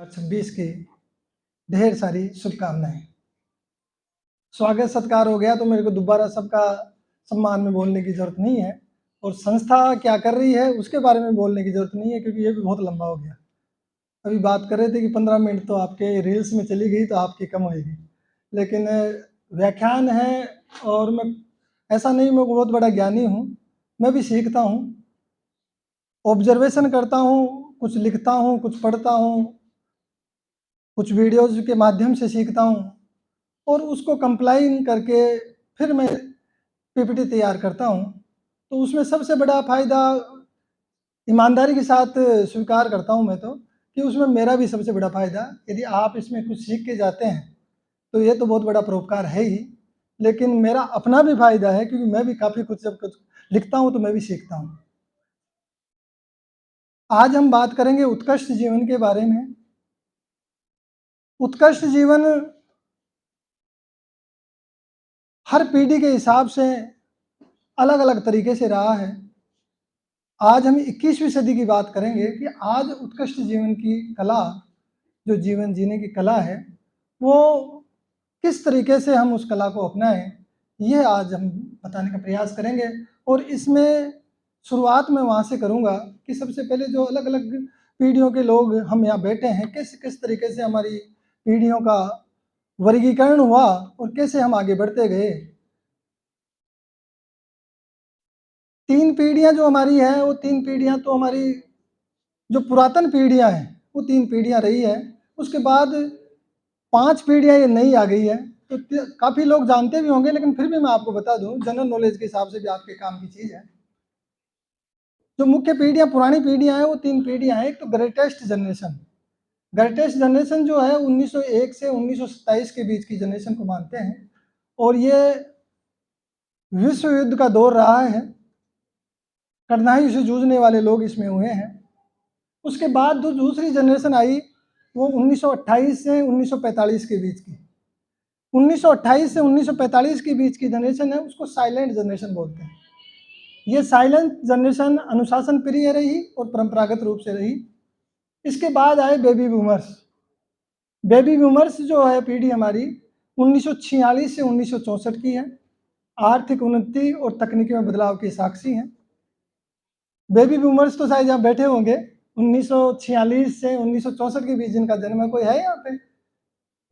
2026 की ढेर सारी शुभकामनाएं। स्वागत सत्कार हो गया तो मेरे को दोबारा सबका सम्मान में बोलने की ज़रूरत नहीं है, और संस्था क्या कर रही है उसके बारे में बोलने की ज़रूरत नहीं है, क्योंकि ये भी बहुत लंबा हो गया। अभी बात कर रहे थे कि 15 मिनट तो आपके रील्स में चली गई तो आपकी कम होएगी, लेकिन व्याख्यान है और मैं ऐसा नहीं मैं बहुत बड़ा ज्ञानी हूँ, मैं भी सीखता हूँ, ऑब्जर्वेशन करता हूँ, कुछ लिखता हूँ, कुछ पढ़ता हूँ, कुछ वीडियोज़ के माध्यम से सीखता हूँ और उसको कंप्लाइन करके फिर मैं पीपीटी तैयार करता हूँ। तो उसमें सबसे बड़ा फ़ायदा ईमानदारी के साथ स्वीकार करता हूँ मैं तो, कि उसमें मेरा भी सबसे बड़ा फ़ायदा, यदि आप इसमें कुछ सीख के जाते हैं तो ये तो बहुत बड़ा परोपकार है ही, लेकिन मेरा अपना भी फ़ायदा है, क्योंकि मैं भी काफ़ी कुछ जब कुछ लिखता हूँ तो मैं भी सीखता हूँ। आज हम बात करेंगे उत्कृष्ट जीवन के बारे में। उत्कृष्ट जीवन हर पीढ़ी के हिसाब से अलग अलग तरीके से रहा है। आज हम 21वीं सदी की बात करेंगे कि आज उत्कृष्ट जीवन की कला, जो जीवन जीने की कला है, वो किस तरीके से हम उस कला को अपनाएं, ये आज हम बताने का प्रयास करेंगे। और इसमें शुरुआत मैं वहाँ से करूँगा कि सबसे पहले जो अलग अलग पीढ़ियों के लोग हम यहाँ बैठे हैं, किस किस तरीके से हमारी पीढ़ियों का वर्गीकरण हुआ और कैसे हम आगे बढ़ते गए। 3 पीढ़ियाँ जो हमारी हैं, वो 3 पीढ़ियाँ तो हमारी जो पुरातन पीढ़ियाँ हैं, वो 3 पीढ़ियाँ रही है। उसके बाद 5 पीढ़ियाँ ये नई आ गई है, तो काफ़ी लोग जानते भी होंगे, लेकिन फिर भी मैं आपको बता दूँ, जनरल नॉलेज के हिसाब से भी आपके काम की चीज़ है। जो मुख्य पीढ़ियाँ, पुरानी पीढ़ियाँ हैं, वो 3 पीढ़ियाँ हैं। एक तो ग्रेटेस्ट जनरेशन। ग्रेटेस्ट जनरेशन जो है 1901 से 1927 के बीच की जनरेशन को मानते हैं, और ये विश्व युद्ध का दौर रहा है, कठिनाई से जूझने वाले लोग इसमें हुए हैं। उसके बाद जो दूसरी जनरेशन आई, वो 1928 से 1945 के बीच की। 1928 से 1945 के बीच की जनरेशन है, उसको साइलेंट जनरेशन बोलते हैं। ये साइलेंट जनरेशन अनुशासन प्रिय रही और परंपरागत रूप से रही। इसके बाद आए बेबी बूमर्स। बेबी बूमर्स जो है पीढ़ी हमारी 1946 से 1964 की है, आर्थिक उन्नति और तकनीकी में बदलाव की साक्षी हैं। बेबी बूमर्स तो शायद यहाँ बैठे होंगे, 1946 से 1964 के बीच जिनका जन्म है, कोई है यहाँ पे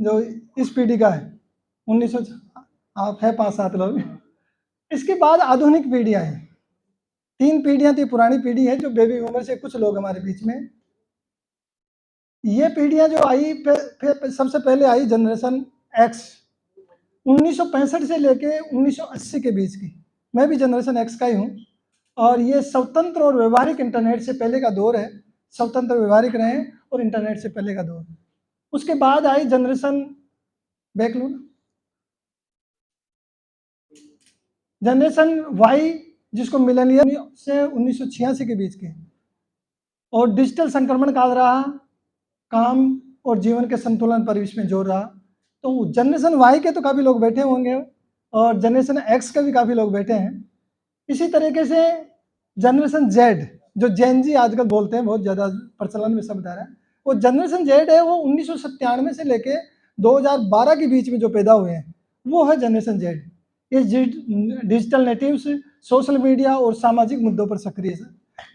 जो इस पीढ़ी का है? 1900, आप है 5-7 लोग। इसके बाद आधुनिक पीढ़ियाँ हैं। 3 पीढ़ियाँ थी, पुरानी पीढ़ी है जो बेबी बूमर से, कुछ लोग हमारे बीच में। ये पीढ़ियाँ जो आई, फिर सबसे पहले आई जनरेशन एक्स, 1965 से लेके 1980 के बीच की। मैं भी जनरेशन एक्स का ही हूँ, और ये स्वतंत्र और व्यवहारिक इंटरनेट से पहले का दौर है। स्वतंत्र व्यवहारिक रहे और इंटरनेट से पहले का दौर। उसके बाद आई जनरेशन, बैक लो ना, जनरेशन वाई, जिसको मिलेनियम से 1986 के बीच के, और डिजिटल संक्रमण काल रहा, काम और जीवन के संतुलन पर इसमें जोर रहा। तो जनरेशन वाई के तो काफ़ी लोग बैठे होंगे, और जनरेशन एक्स के भी काफ़ी लोग बैठे हैं। इसी तरीके से जनरेशन जेड, जो जेन जी आजकल बोलते हैं, बहुत ज़्यादा प्रचलन में शब्द आ रहा है, वो जनरेशन जेड है, वो 1997 से लेके 2012 के बीच में जो पैदा हुए हैं, वो है जनरेशन जेड। ये डिजिटल नेटिव्स, सोशल मीडिया और सामाजिक मुद्दों पर सक्रिय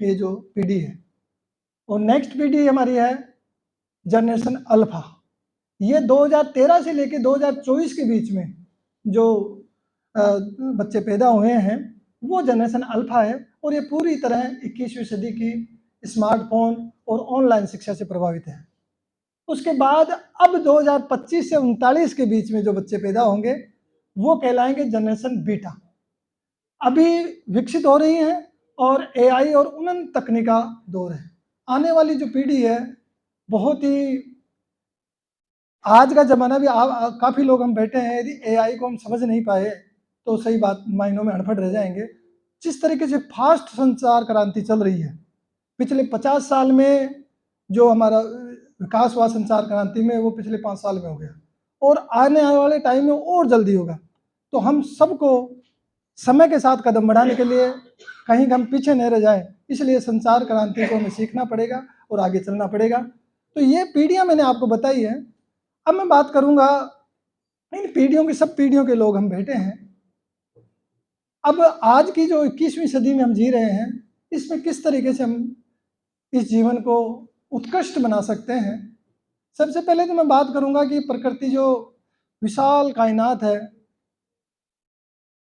ये जो पीढ़ी है। और नेक्स्ट पीढ़ी हमारी है जनरेशन अल्फा। ये 2013 से लेके 2024 के बीच में जो बच्चे पैदा हुए हैं, वो जनरेशन अल्फा है, और ये पूरी तरह 21वीं सदी की स्मार्टफोन और ऑनलाइन शिक्षा से प्रभावित है। उसके बाद अब 2025 से 39 के बीच में जो बच्चे पैदा होंगे, वो कहलाएंगे जनरेशन बीटा। अभी विकसित हो रही हैं, और एआई और उन्नत तकनीक का दौर है। आने वाली जो पीढ़ी है, बहुत ही, आज का ज़माना भी काफ़ी लोग हम बैठे हैं, यदि एआई को हम समझ नहीं पाए तो सही बात, मायनों में अनपढ़ रह जाएंगे। जिस तरीके से फास्ट संचार क्रांति चल रही है, पिछले 50 साल में जो हमारा विकास हुआ संचार क्रांति में, वो पिछले 5 साल में हो गया, और आने वाले टाइम में और जल्दी होगा। तो हम सबको समय के साथ कदम बढ़ाने के लिए कहीं हम पीछे नहीं रह जाएं, इसलिए संचार क्रांति को हमें सीखना पड़ेगा और आगे चलना पड़ेगा। तो ये पीढ़ियाँ मैंने आपको बताई है। अब मैं बात करूँगा इन पीढ़ियों की, सब पीढ़ियों के लोग हम बैठे हैं। अब आज की जो 21वीं सदी में हम जी रहे हैं, इसमें किस तरीके से हम इस जीवन को उत्कृष्ट बना सकते हैं। सबसे पहले तो मैं बात करूँगा कि प्रकृति जो विशाल कायनात है,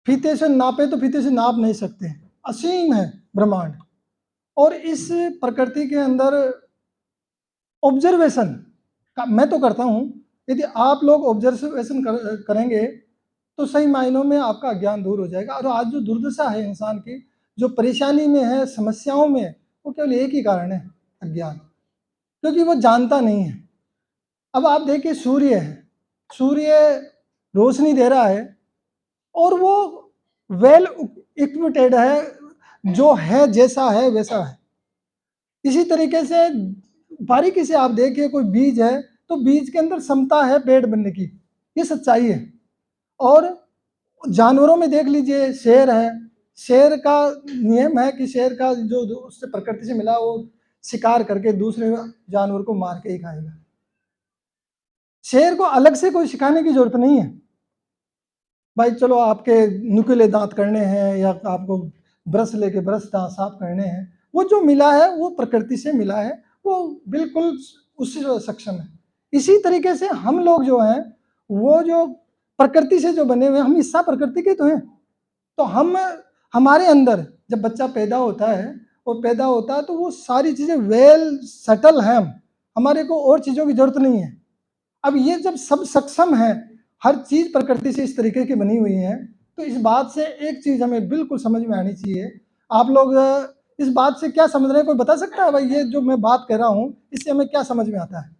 फीते से नापे तो फीते से नाप नहीं सकते, असीम है ब्रह्मांड। और इस प्रकृति के अंदर ऑब्जर्वेशन का मैं तो करता हूँ, यदि आप लोग ऑब्जर्वेशन करेंगे तो सही मायनों में आपका अज्ञान दूर हो जाएगा। और आज जो दुर्दशा है इंसान की, जो परेशानी में है, समस्याओं में, वो केवल एक ही कारण है, अज्ञान, क्योंकि वो जानता नहीं है। अब आप देखिए, सूर्य है, सूर्य रोशनी दे रहा है और वो वेल इक्विटेड है, जो है जैसा है वैसा है। इसी तरीके से बारीकी से आप देखिए, कोई बीज है तो बीज के अंदर क्षमता है पेड़ बनने की, ये सच्चाई है। और जानवरों में देख लीजिए, शेर है, शेर का नियम है कि शेर का जो उससे प्रकृति से मिला वो शिकार करके दूसरे जानवर को मार के ही खाएगा। शेर को अलग से कोई सिखाने की जरूरत नहीं है, भाई चलो आपके नुकीले दांत करने हैं या आपको ब्रश लेके ब्रश दांत साफ करने हैं, वो जो मिला है वो प्रकृति से मिला है, वो बिल्कुल उससे सक्षम है। इसी तरीके से हम लोग जो हैं, वो जो प्रकृति से जो बने हुए, हम हिस्सा प्रकृति के तो हैं। तो हम, हमारे अंदर जब बच्चा पैदा होता है तो वो सारी चीज़ें वेल सेटल हैं, हमारे को और चीज़ों की जरूरत नहीं है। अब ये जब सब सक्षम है, हर चीज़ प्रकृति से इस तरीके की बनी हुई है, तो इस बात से एक चीज़ हमें बिल्कुल समझ में आनी चाहिए। आप लोग इस बात से क्या समझ रहे हैं, कोई बता सकता है भाई ये जो मैं बात कह रहा हूँ इससे हमें क्या समझ में आता है?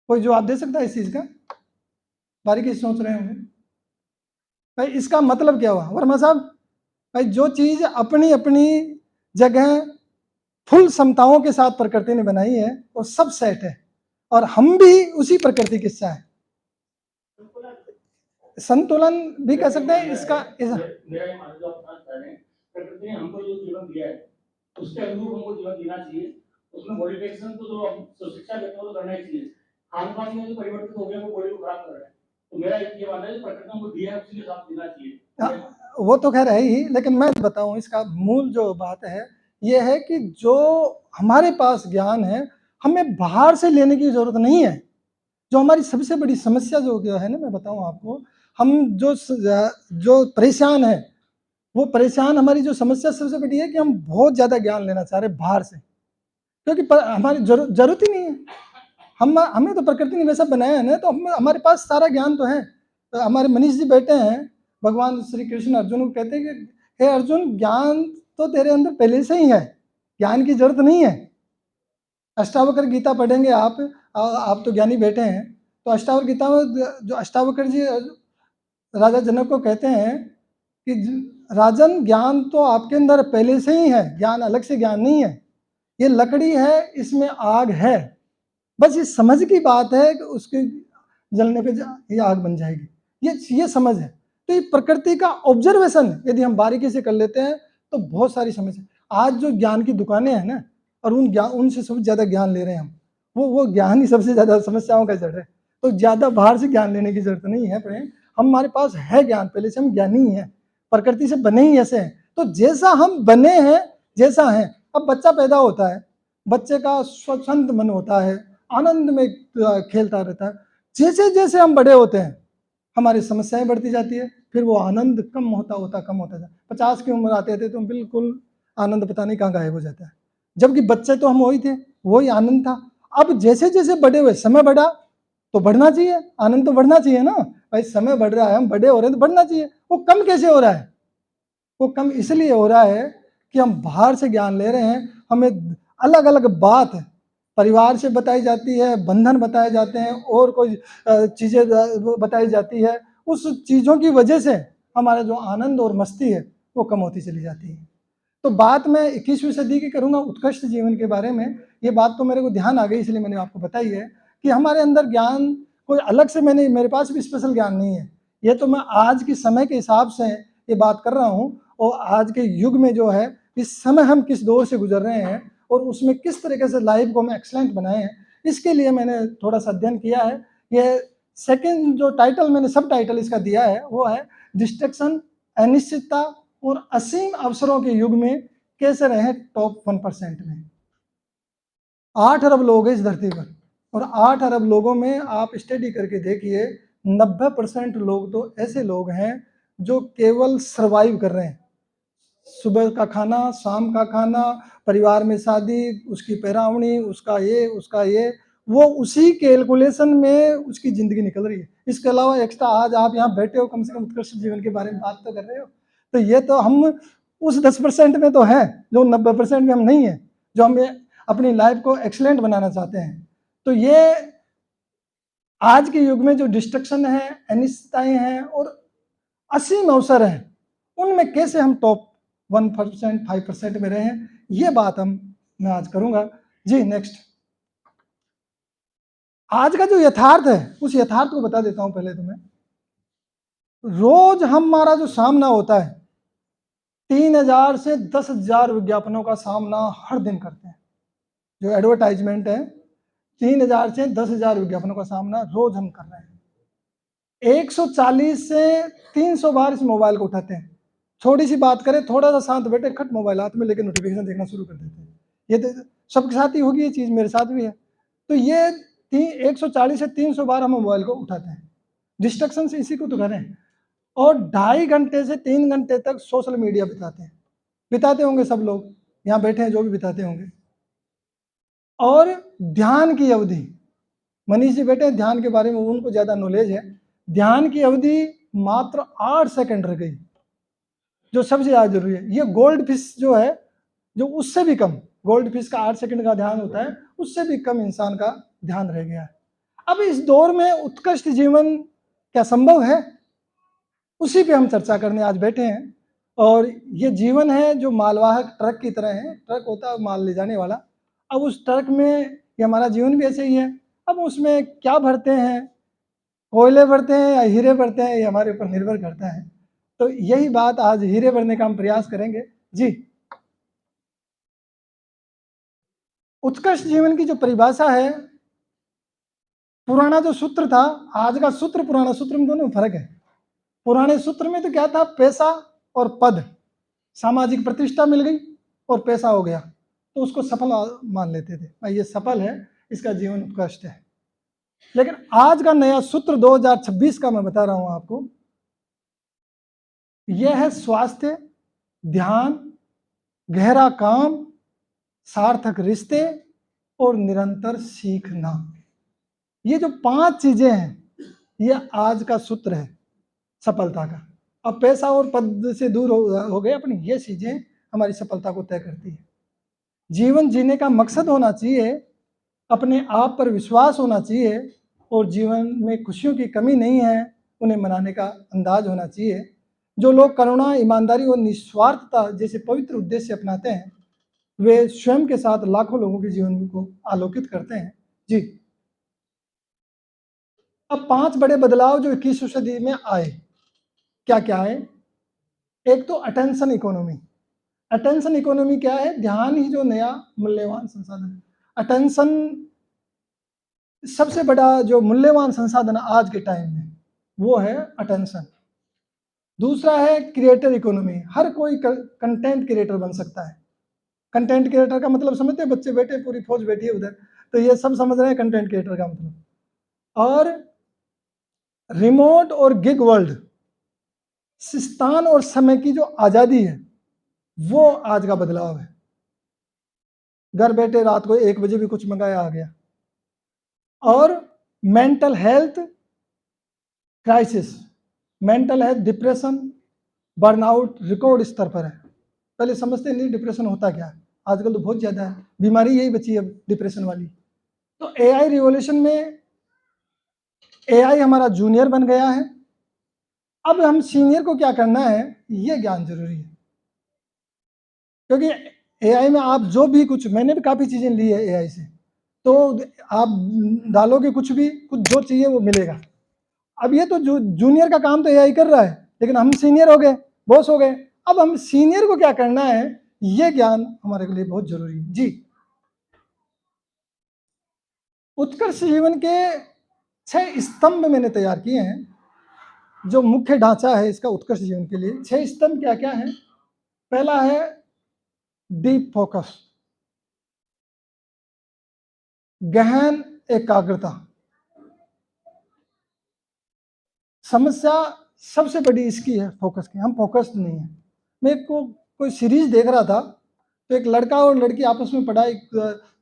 कोई जवाब दे सकता है इस चीज़ का? बारीकी से सोच रहे होंगे भाई इसका मतलब क्या हुआ। वर्मा साहब, भाई जो चीज़ अपनी अपनी जगह फुल क्षमताओं के साथ प्रकृति ने बनाई है वो सब सेट है, और हम भी उसी प्रकृति के हिस्सा है। संतुलन भी कह सकते हैं इसका। प्रकृति ने हमको जो जीवन दिया है उसके अनुरूप हमको जीवन जीना चाहिए, उसमें मॉडिफिकेशन तो जो शिक्षा देते हैं वो करना ही चाहिए। खान पान में जो परिवर्तित हो गया वो बॉडी को खराब कर रहा है, तो मेरा ये मानना है प्रकृति हमको दिया है उसी के साथ जीना चाहिए। वो तो खैर है ही, लेकिन मैं बताऊं इसका मूल जो बात है ये है कि जो हमारे पास ज्ञान है हमें बाहर से लेने की जरूरत नहीं है। जो हमारी सबसे बड़ी समस्या जो है ना, मैं बताऊं आपको, हम जो परेशान है, वो परेशान, हमारी जो समस्या सबसे बड़ी है कि हम बहुत ज़्यादा ज्ञान लेना चाह रहे हैं बाहर से, क्योंकि हमारी जरूरत ही नहीं है। हमें तो प्रकृति ने वैसा बनाया है ना, तो हमारे पास सारा ज्ञान तो है। तो हमारे मनीष जी बैठे हैं, भगवान श्री कृष्ण अर्जुन को कहते हैं कि हे अर्जुन, ज्ञान तो तेरे अंदर पहले से ही है, ज्ञान की जरूरत नहीं है। अष्टावक्र गीता पढ़ेंगे आप तो ज्ञानी बैठे हैं, तो अष्टावक्र गीता में जो अष्टावक्र जी राजा जनक को कहते हैं कि राजन, ज्ञान तो आपके अंदर पहले से ही है, ज्ञान अलग से ज्ञान नहीं है। ये लकड़ी है, इसमें आग है, बस ये समझ की बात है कि उसके जलने पे ये आग बन जाएगी, ये समझ है। तो ये प्रकृति का ऑब्जर्वेशन यदि हम बारीकी से कर लेते हैं तो बहुत सारी समस्या। आज जो ज्ञान की दुकानें हैं ना, और उनसे सबसे ज़्यादा ज्ञान ले रहे हैं हम, वो ज्ञान ही सबसे ज़्यादा समस्याओं का जड़ है। तो ज़्यादा बाहर से ज्ञान लेने की जरूरत नहीं है प्रेम, हमारे पास है ज्ञान, पहले से हम ज्ञानी हैं, प्रकृति से बने ही ऐसे हैं। तो जैसा हम बने हैं, जैसा है, अब बच्चा पैदा होता है, बच्चे का स्वच्छंद मन होता है, आनंद में खेलता रहता है। जैसे जैसे हम बड़े होते हैं हमारी समस्याएं बढ़ती जाती है, फिर वो आनंद कम होता जाता है। 50 की उम्र आते थे तो बिल्कुल आनंद पता नहीं कहाँ गायब हो जाता है, जबकि बच्चे तो हम वही थे, वही आनंद था। अब जैसे जैसे बड़े हुए, समय बढ़ा तो बढ़ना चाहिए, आनंद तो बढ़ना चाहिए ना भाई, समय बढ़ रहा है, हम बड़े हो रहे हैं तो बढ़ना चाहिए। वो कम कैसे हो रहा है? वो कम इसलिए हो रहा है कि हम बाहर से ज्ञान ले रहे हैं, हमें अलग अलग बात परिवार से बताई जाती है, बंधन बताए जाते हैं, और कोई चीज़ें बताई जाती है। उस चीज़ों की वजह से हमारा जो आनंद और मस्ती है वो कम होती चली जाती है। तो बात मैं 21वीं सदी की करूँगा उत्कृष्ट जीवन के बारे में। ये बात तो मेरे को ध्यान आ गई, इसलिए मैंने आपको बताई है कि हमारे अंदर ज्ञान कोई अलग से मेरे पास भी स्पेशल ज्ञान नहीं है। ये तो मैं आज के समय के हिसाब से ये बात कर रहा हूँ, और आज के युग में जो है, इस समय हम किस दौर से गुजर रहे हैं और उसमें किस तरीके से लाइफ को हम एक्सलेंट बनाए हैं, इसके लिए मैंने थोड़ा सा अध्ययन किया है। ये सेकंड जो टाइटल मैंने सब टाइटल इसका दिया है वो है डिस्ट्रैक्शन, अनिश्चितता और असीम अवसरों के युग में कैसे रहें टॉप 1% में। 8 अरब लोग हैं इस धरती पर, और 8 अरब लोगों में आप स्टडी करके देखिए 90% लोग तो ऐसे लोग हैं जो केवल सर्वाइव कर रहे हैं। सुबह का खाना, शाम का खाना, परिवार में शादी, उसकी पैरावनी, उसका ये, वो उसी कैलकुलेशन में उसकी ज़िंदगी निकल रही है। इसके अलावा एक्स्ट्रा आज आप यहाँ बैठे हो, कम से कम उत्कृष्ट जीवन के बारे में बात तो कर रहे हो। तो ये तो हम उस 10% में तो हैं जो 90% में हम नहीं हैं, जो हम अपनी लाइफ को एक्सीलेंट बनाना चाहते हैं। तो ये आज के युग में जो डिस्ट्रक्शन है, अनिश्चितताएं हैं और असीम अवसर हैं, उनमें कैसे हम टॉप 1%, 5% में रहें, ये बात मैं आज करूंगा। जी नेक्स्ट। आज का जो यथार्थ है उस यथार्थ को बता देता हूं पहले तो मैं। रोज हमारा जो सामना होता है 3000 से 10,000 विज्ञापनों का सामना हर दिन करते हैं। जो एडवर्टाइजमेंट है 3000 से 10,000 विज्ञापनों का सामना रोज हम कर रहे हैं। 140 से 300 बार इस मोबाइल को उठाते हैं। थोड़ी सी बात करें, थोड़ा सा शांत बैठे, खट मोबाइल हाथ में लेकर नोटिफिकेशन देखना शुरू कर देते हैं। ये तो सबके साथ ही होगी, ये चीज़ मेरे साथ भी है। तो ये 140 से 300 बार हम मोबाइल को उठाते हैं। डिस्ट्रक्शन से इसी को तो करें। और 2.5 घंटे से 3 घंटे तक सोशल मीडिया बिताते होंगे सब लोग यहाँ बैठे हैं, जो भी बिताते होंगे। और ध्यान की अवधि, मनीष जी बैठे हैं, ध्यान के बारे में उनको ज़्यादा नॉलेज है। ध्यान की अवधि मात्र 8 सेकंड रह गई, जो सबसे ज़्यादा जरूरी है। ये गोल्ड फिश जो है, जो उससे भी कम, गोल्ड फिश का 8 सेकंड का ध्यान होता है, उससे भी कम इंसान का ध्यान रह गया है। अब इस दौर में उत्कृष्ट जीवन क्या संभव है, उसी पे हम चर्चा करने आज बैठे हैं। और ये जीवन है जो मालवाहक ट्रक की तरह है। ट्रक होता है माल ले जाने वाला। अब उस ट्रक में ये हमारा जीवन भी ऐसे ही है। अब उसमें क्या भरते हैं, कोयले भरते हैं या हीरे भरते हैं, ये हमारे ऊपर निर्भर करता है। तो यही बात आज हीरे भरने का हम प्रयास करेंगे। जी, उत्कृष्ट जीवन की जो परिभाषा है, पुराना जो सूत्र था, आज का सूत्र, पुराना सूत्र में दोनों फर्क है। पुराने सूत्र में तो क्या था, पैसा और पद, सामाजिक प्रतिष्ठा मिल गई और पैसा हो गया तो उसको सफल मान लेते थे, भाई ये सफल है, इसका जीवन उत्कृष्ट है। लेकिन आज का नया सूत्र 2026 का मैं बता रहा हूं आपको, यह है स्वास्थ्य, ध्यान, गहरा काम, सार्थक रिश्ते और निरंतर सीखना। ये जो 5 चीजें हैं, ये आज का सूत्र है सफलता का। अब पैसा और पद से दूर हो गए अपनी, ये चीजें हमारी सफलता को तय करती है। जीवन जीने का मकसद होना चाहिए, अपने आप पर विश्वास होना चाहिए, और जीवन में खुशियों की कमी नहीं है, उन्हें मनाने का अंदाज होना चाहिए। जो लोग करुणा, ईमानदारी और निस्वार्थता जैसे पवित्र उद्देश्य अपनाते हैं, वे स्वयं के साथ लाखों लोगों के जीवन को आलोकित करते हैं। जी, अब 5 बड़े बदलाव जो 21वीं सदी में आए, क्या क्या है। एक तो अटेंशन इकोनॉमी। अटेंशन इकोनॉमी क्या है, ध्यान ही जो नया मूल्यवान संसाधन है। अटेंशन सबसे बड़ा जो मूल्यवान संसाधन आज के टाइम में, वो है अटेंशन। दूसरा है क्रिएटर इकोनॉमी। हर कोई कंटेंट क्रिएटर बन सकता है। कंटेंट क्रिएटर का मतलब समझते हैं, बच्चे बैठे, पूरी फौज बैठी है उधर, तो ये सब समझ रहे हैं कंटेंट क्रिएटर का मतलब। और रिमोट और गिग वर्ल्ड, स्थान और समय की जो आज़ादी है, वो आज का बदलाव है। घर बैठे रात को 1 बजे भी कुछ मंगाया आ गया। और mental health crisis, mental health depression, burnout record स्तर पर है। पहले समझते नहीं डिप्रेशन होता क्या है, आजकल तो बहुत ज़्यादा है, बीमारी यही बची है डिप्रेशन वाली। तो एआई रिवॉल्यूशन में एआई हमारा जूनियर बन गया है। अब हम सीनियर को क्या करना है, ये ज्ञान जरूरी है। क्योंकि एआई में आप जो भी कुछ, मैंने भी काफ़ी चीज़ें ली है एआई से, तो आप डालोगे कुछ भी, कुछ जो चाहिए वो मिलेगा। अब ये तो जूनियर का काम तो एआई कर रहा है, लेकिन हम सीनियर हो गए, बॉस हो गए। अब हम सीनियर को क्या करना है, ये ज्ञान हमारे लिए बहुत जरूरी है। जी, उत्कर्ष जीवन के 6 स्तंभ मैंने तैयार किए हैं, जो मुख्य ढांचा है इसका उत्कर्ष जीवन के लिए। 6 स्तंभ क्या क्या है? पहला है डीप फोकस, गहन एकाग्रता। समस्या सबसे बड़ी इसकी है, फोकस की। हम फोकस्ड नहीं है। मैं कोई सीरीज देख रहा था, तो एक लड़का और लड़की आपस में पढ़ाई,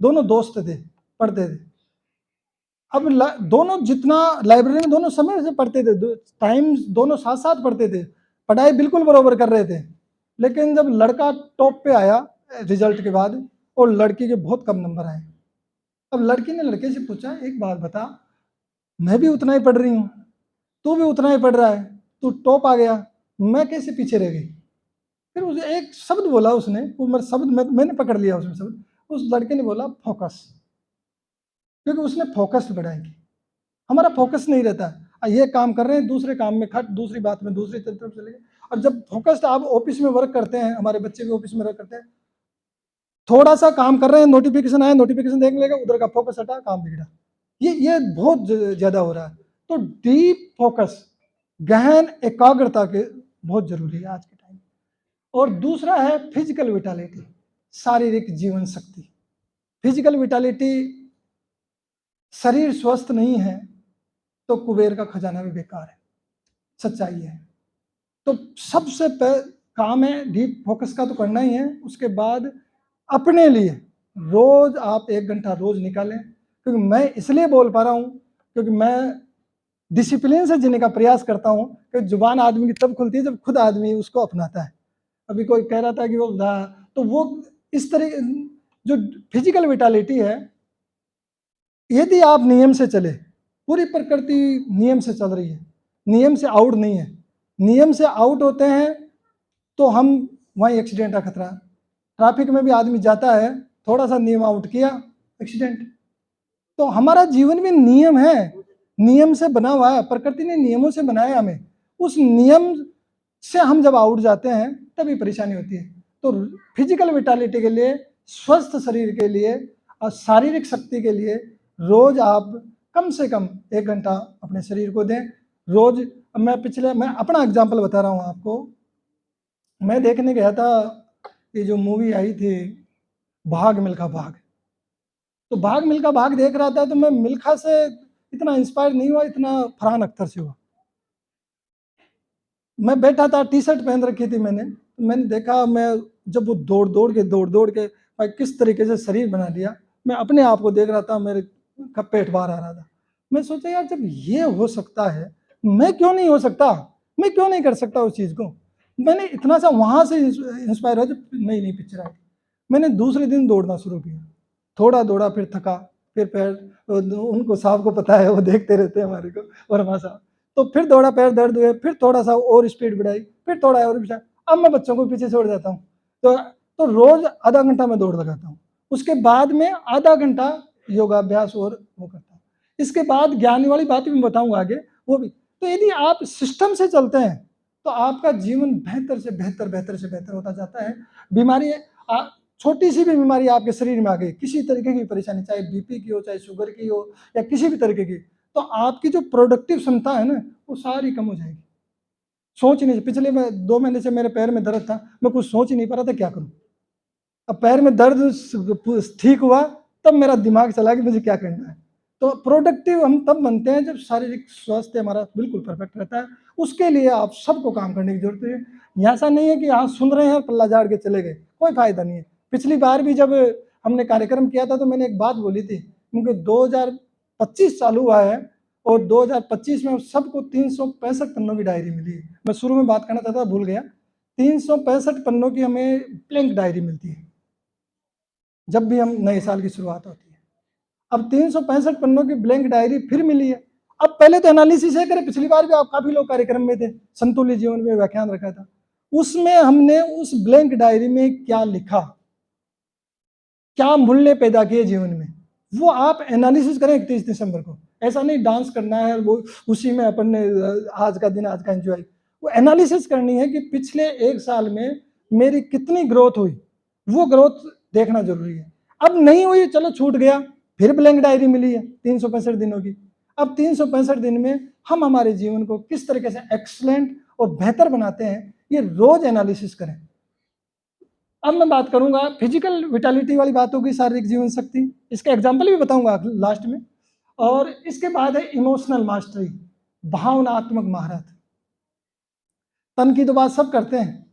दोनों दोस्त थे, पढ़ते थे। अब दोनों जितना लाइब्रेरी में दोनों समय से पढ़ते थे, टाइम दोनों साथ साथ पढ़ते थे, पढ़ाई बिल्कुल बराबर कर रहे थे। लेकिन जब लड़का टॉप पे आया रिजल्ट के बाद, और लड़की के बहुत कम नंबर आए। अब लड़की ने लड़के से पूछा, एक बात बता, मैं भी उतना ही पढ़ रही हूँ, तू भी उतना ही पढ़ रहा है, तू टॉप आ गया, मैं कैसे पीछे रह गई? फिर उसे एक शब्द बोला उसने, वो शब्द मैंने पकड़ लिया उसमें शब्द। उस लड़के ने बोला फोकस, क्योंकि उसने फोकस पढ़ाई की। हमारा फोकस नहीं रहता है, ये काम कर रहे हैं, दूसरे काम में खट, दूसरी बात में दूसरी तरफ चले गए। और जब फोकस्ड आप ऑफिस में वर्क करते हैं, हमारे बच्चे भी ऑफिस में वर्क करते हैं, थोड़ा सा काम कर रहे हैं, नोटिफिकेशन आया, नोटिफिकेशन देख लेगा, उधर का फोकस हटा, काम बिगड़ा। ये बहुत ज्यादा हो रहा है। तो डीप फोकस, गहन एकाग्रता के बहुत जरूरी है आज के टाइम। और दूसरा है फिजिकल विटालिटी, शारीरिक जीवन शक्ति। फिजिकल विटालिटी, शरीर स्वस्थ नहीं है तो कुबेर का खजाना भी बेकार है, सच्चाई है। तो सबसे काम है डीप फोकस का तो करना ही है। उसके बाद अपने लिए रोज आप 1 घंटा रोज निकालें। क्योंकि मैं इसलिए बोल पा रहा हूँ क्योंकि मैं डिसिप्लिन से जीने का प्रयास करता हूँ। क्योंकि जुबान आदमी की तब खुलती है जब खुद आदमी उसको अपनाता है। अभी कोई कह रहा था कि वो इस तरह जो फिजिकल विटालिटी है, यदि आप नियम से चले, पूरी प्रकृति नियम से चल रही है, नियम से आउट नहीं है। नियम से आउट होते हैं तो हम वहीं एक्सीडेंट का खतरा। ट्रैफिक में भी आदमी जाता है, थोड़ा सा नियम आउट किया, एक्सीडेंट। तो हमारा जीवन में नियम है, नियम से बना हुआ है, प्रकृति ने नियमों से बनाया हमें। उस नियम से हम जब आउट जाते हैं तभी परेशानी होती है। तो फिजिकल विटालिटी के लिए, स्वस्थ शरीर के लिए और शारीरिक शक्ति के लिए रोज आप कम से कम 1 घंटा अपने शरीर को दें रोज। मैं अपना एग्जाम्पल बता रहा हूँ आपको। मैं देखने गया था, ये जो मूवी आई थी भाग मिल्खा भाग, तो भाग मिल्खा भाग देख रहा था, तो मैं मिल्खा से इतना इंस्पायर नहीं हुआ, इतना फरहान अख्तर से हुआ। मैं बैठा था, टी शर्ट पहन रखी थी मैंने देखा, मैं जब वो दौड़ दौड़ के किस तरीके से शरीर बना लिया, मैं अपने आप को देख रहा था, मेरे का पेट बाहर आ रहा था। मैं सोचा यार, जब ये हो सकता है, मैं क्यों नहीं हो सकता, मैं क्यों नहीं कर सकता उस चीज़ को। मैंने इतना सा वहाँ से इंस्पायर हुआ जब नई नई पिक्चर आई। मैंने दूसरे दिन दौड़ना शुरू किया, थोड़ा दौड़ा, फिर थका, फिर पैर, उनको साहब को पता है, वो देखते रहते हैं हमारे को, और हमारा साहब। तो फिर दौड़ा, पैर दर्द हुए, फिर थोड़ा सा और स्पीड बढ़ाई, फिर थोड़ा और बढ़ाई। अब मैं बच्चों को पीछे छोड़ जाता हूँ। तो रोज आधा घंटा मैं दौड़ लगाता हूँ। उसके बाद में आधा घंटा योगाभ्यास और वो करता हूँ। इसके बाद ज्ञान वाली बात भी बताऊंगा आगे, वो भी। तो यदि आप सिस्टम से चलते हैं तो आपका जीवन बेहतर से बेहतर होता जाता है। बीमारी, छोटी सी भी बीमारी आपके शरीर में आ गई, किसी तरीके की परेशानी, चाहे बीपी की हो, चाहे शुगर की हो, या किसी भी तरीके की, तो आपकी जो प्रोडक्टिव क्षमता है ना, वो सारी कम हो जाएगी। सोच नहीं, पिछले 2 महीने से मेरे पैर में दर्द था, मैं कुछ सोच ही नहीं पा रहा था क्या करूं। अब पैर में दर्द ठीक हुआ, तब मेरा दिमाग चला कि मुझे क्या करना है। तो प्रोडक्टिव हम तब बनते हैं जब शारीरिक स्वास्थ्य हमारा बिल्कुल परफेक्ट रहता है। उसके लिए आप सबको काम करने की जरूरत है। ऐसा नहीं है कि यहाँ सुन रहे हैं और पल्ला झाड़ के चले गए, कोई फायदा नहीं है। पिछली बार भी जब हमने कार्यक्रम किया था तो मैंने एक बात बोली थी, क्योंकि 2025 चालू हुआ है और 2025 में सबको 365 पन्नों की डायरी मिली है। मैं शुरू में बात करना चाहता था, भूल गया। 365 पन्नों की हमें ब्लैंक डायरी मिलती है जब भी हम नए साल की शुरुआत होती है। अब 365 पन्नों की ब्लैंक डायरी फिर मिली है। अब पहले तो एनालिसिस है करें, पिछली बार भी आप काफी लोग कार्यक्रम में थे, संतुलित जीवन में व्याख्यान रखा था, उसमें हमने उस ब्लैंक डायरी में क्या लिखा, क्या मूल्य पैदा किए जीवन में, वो आप एनालिसिस करें 31 दिसंबर को। ऐसा नहीं डांस करना है वो उसी में अपन ने आज का दिन, आज का एंजॉय। वो एनालिसिस करनी है कि पिछले 1 साल में मेरी कितनी ग्रोथ हुई, वो ग्रोथ देखना जरूरी है। अब नहीं हुई, चलो छूट गया, फिर ब्लैंक डायरी मिली है 365 दिनों की। अब 365 दिन में हम हमारे जीवन को किस तरीके से एक्सलेंट और बेहतर बनाते हैं, ये रोज एनालिसिस करें। अब मैं बात करूंगा फिजिकल विटालिटी वाली बात होगी, शारीरिक जीवन शक्ति, इसका एग्जाम्पल भी बताऊंगा लास्ट में। और इसके बाद है इमोशनल मास्टरी, भावनात्मक महारत। तन की तो बात सब करते हैं,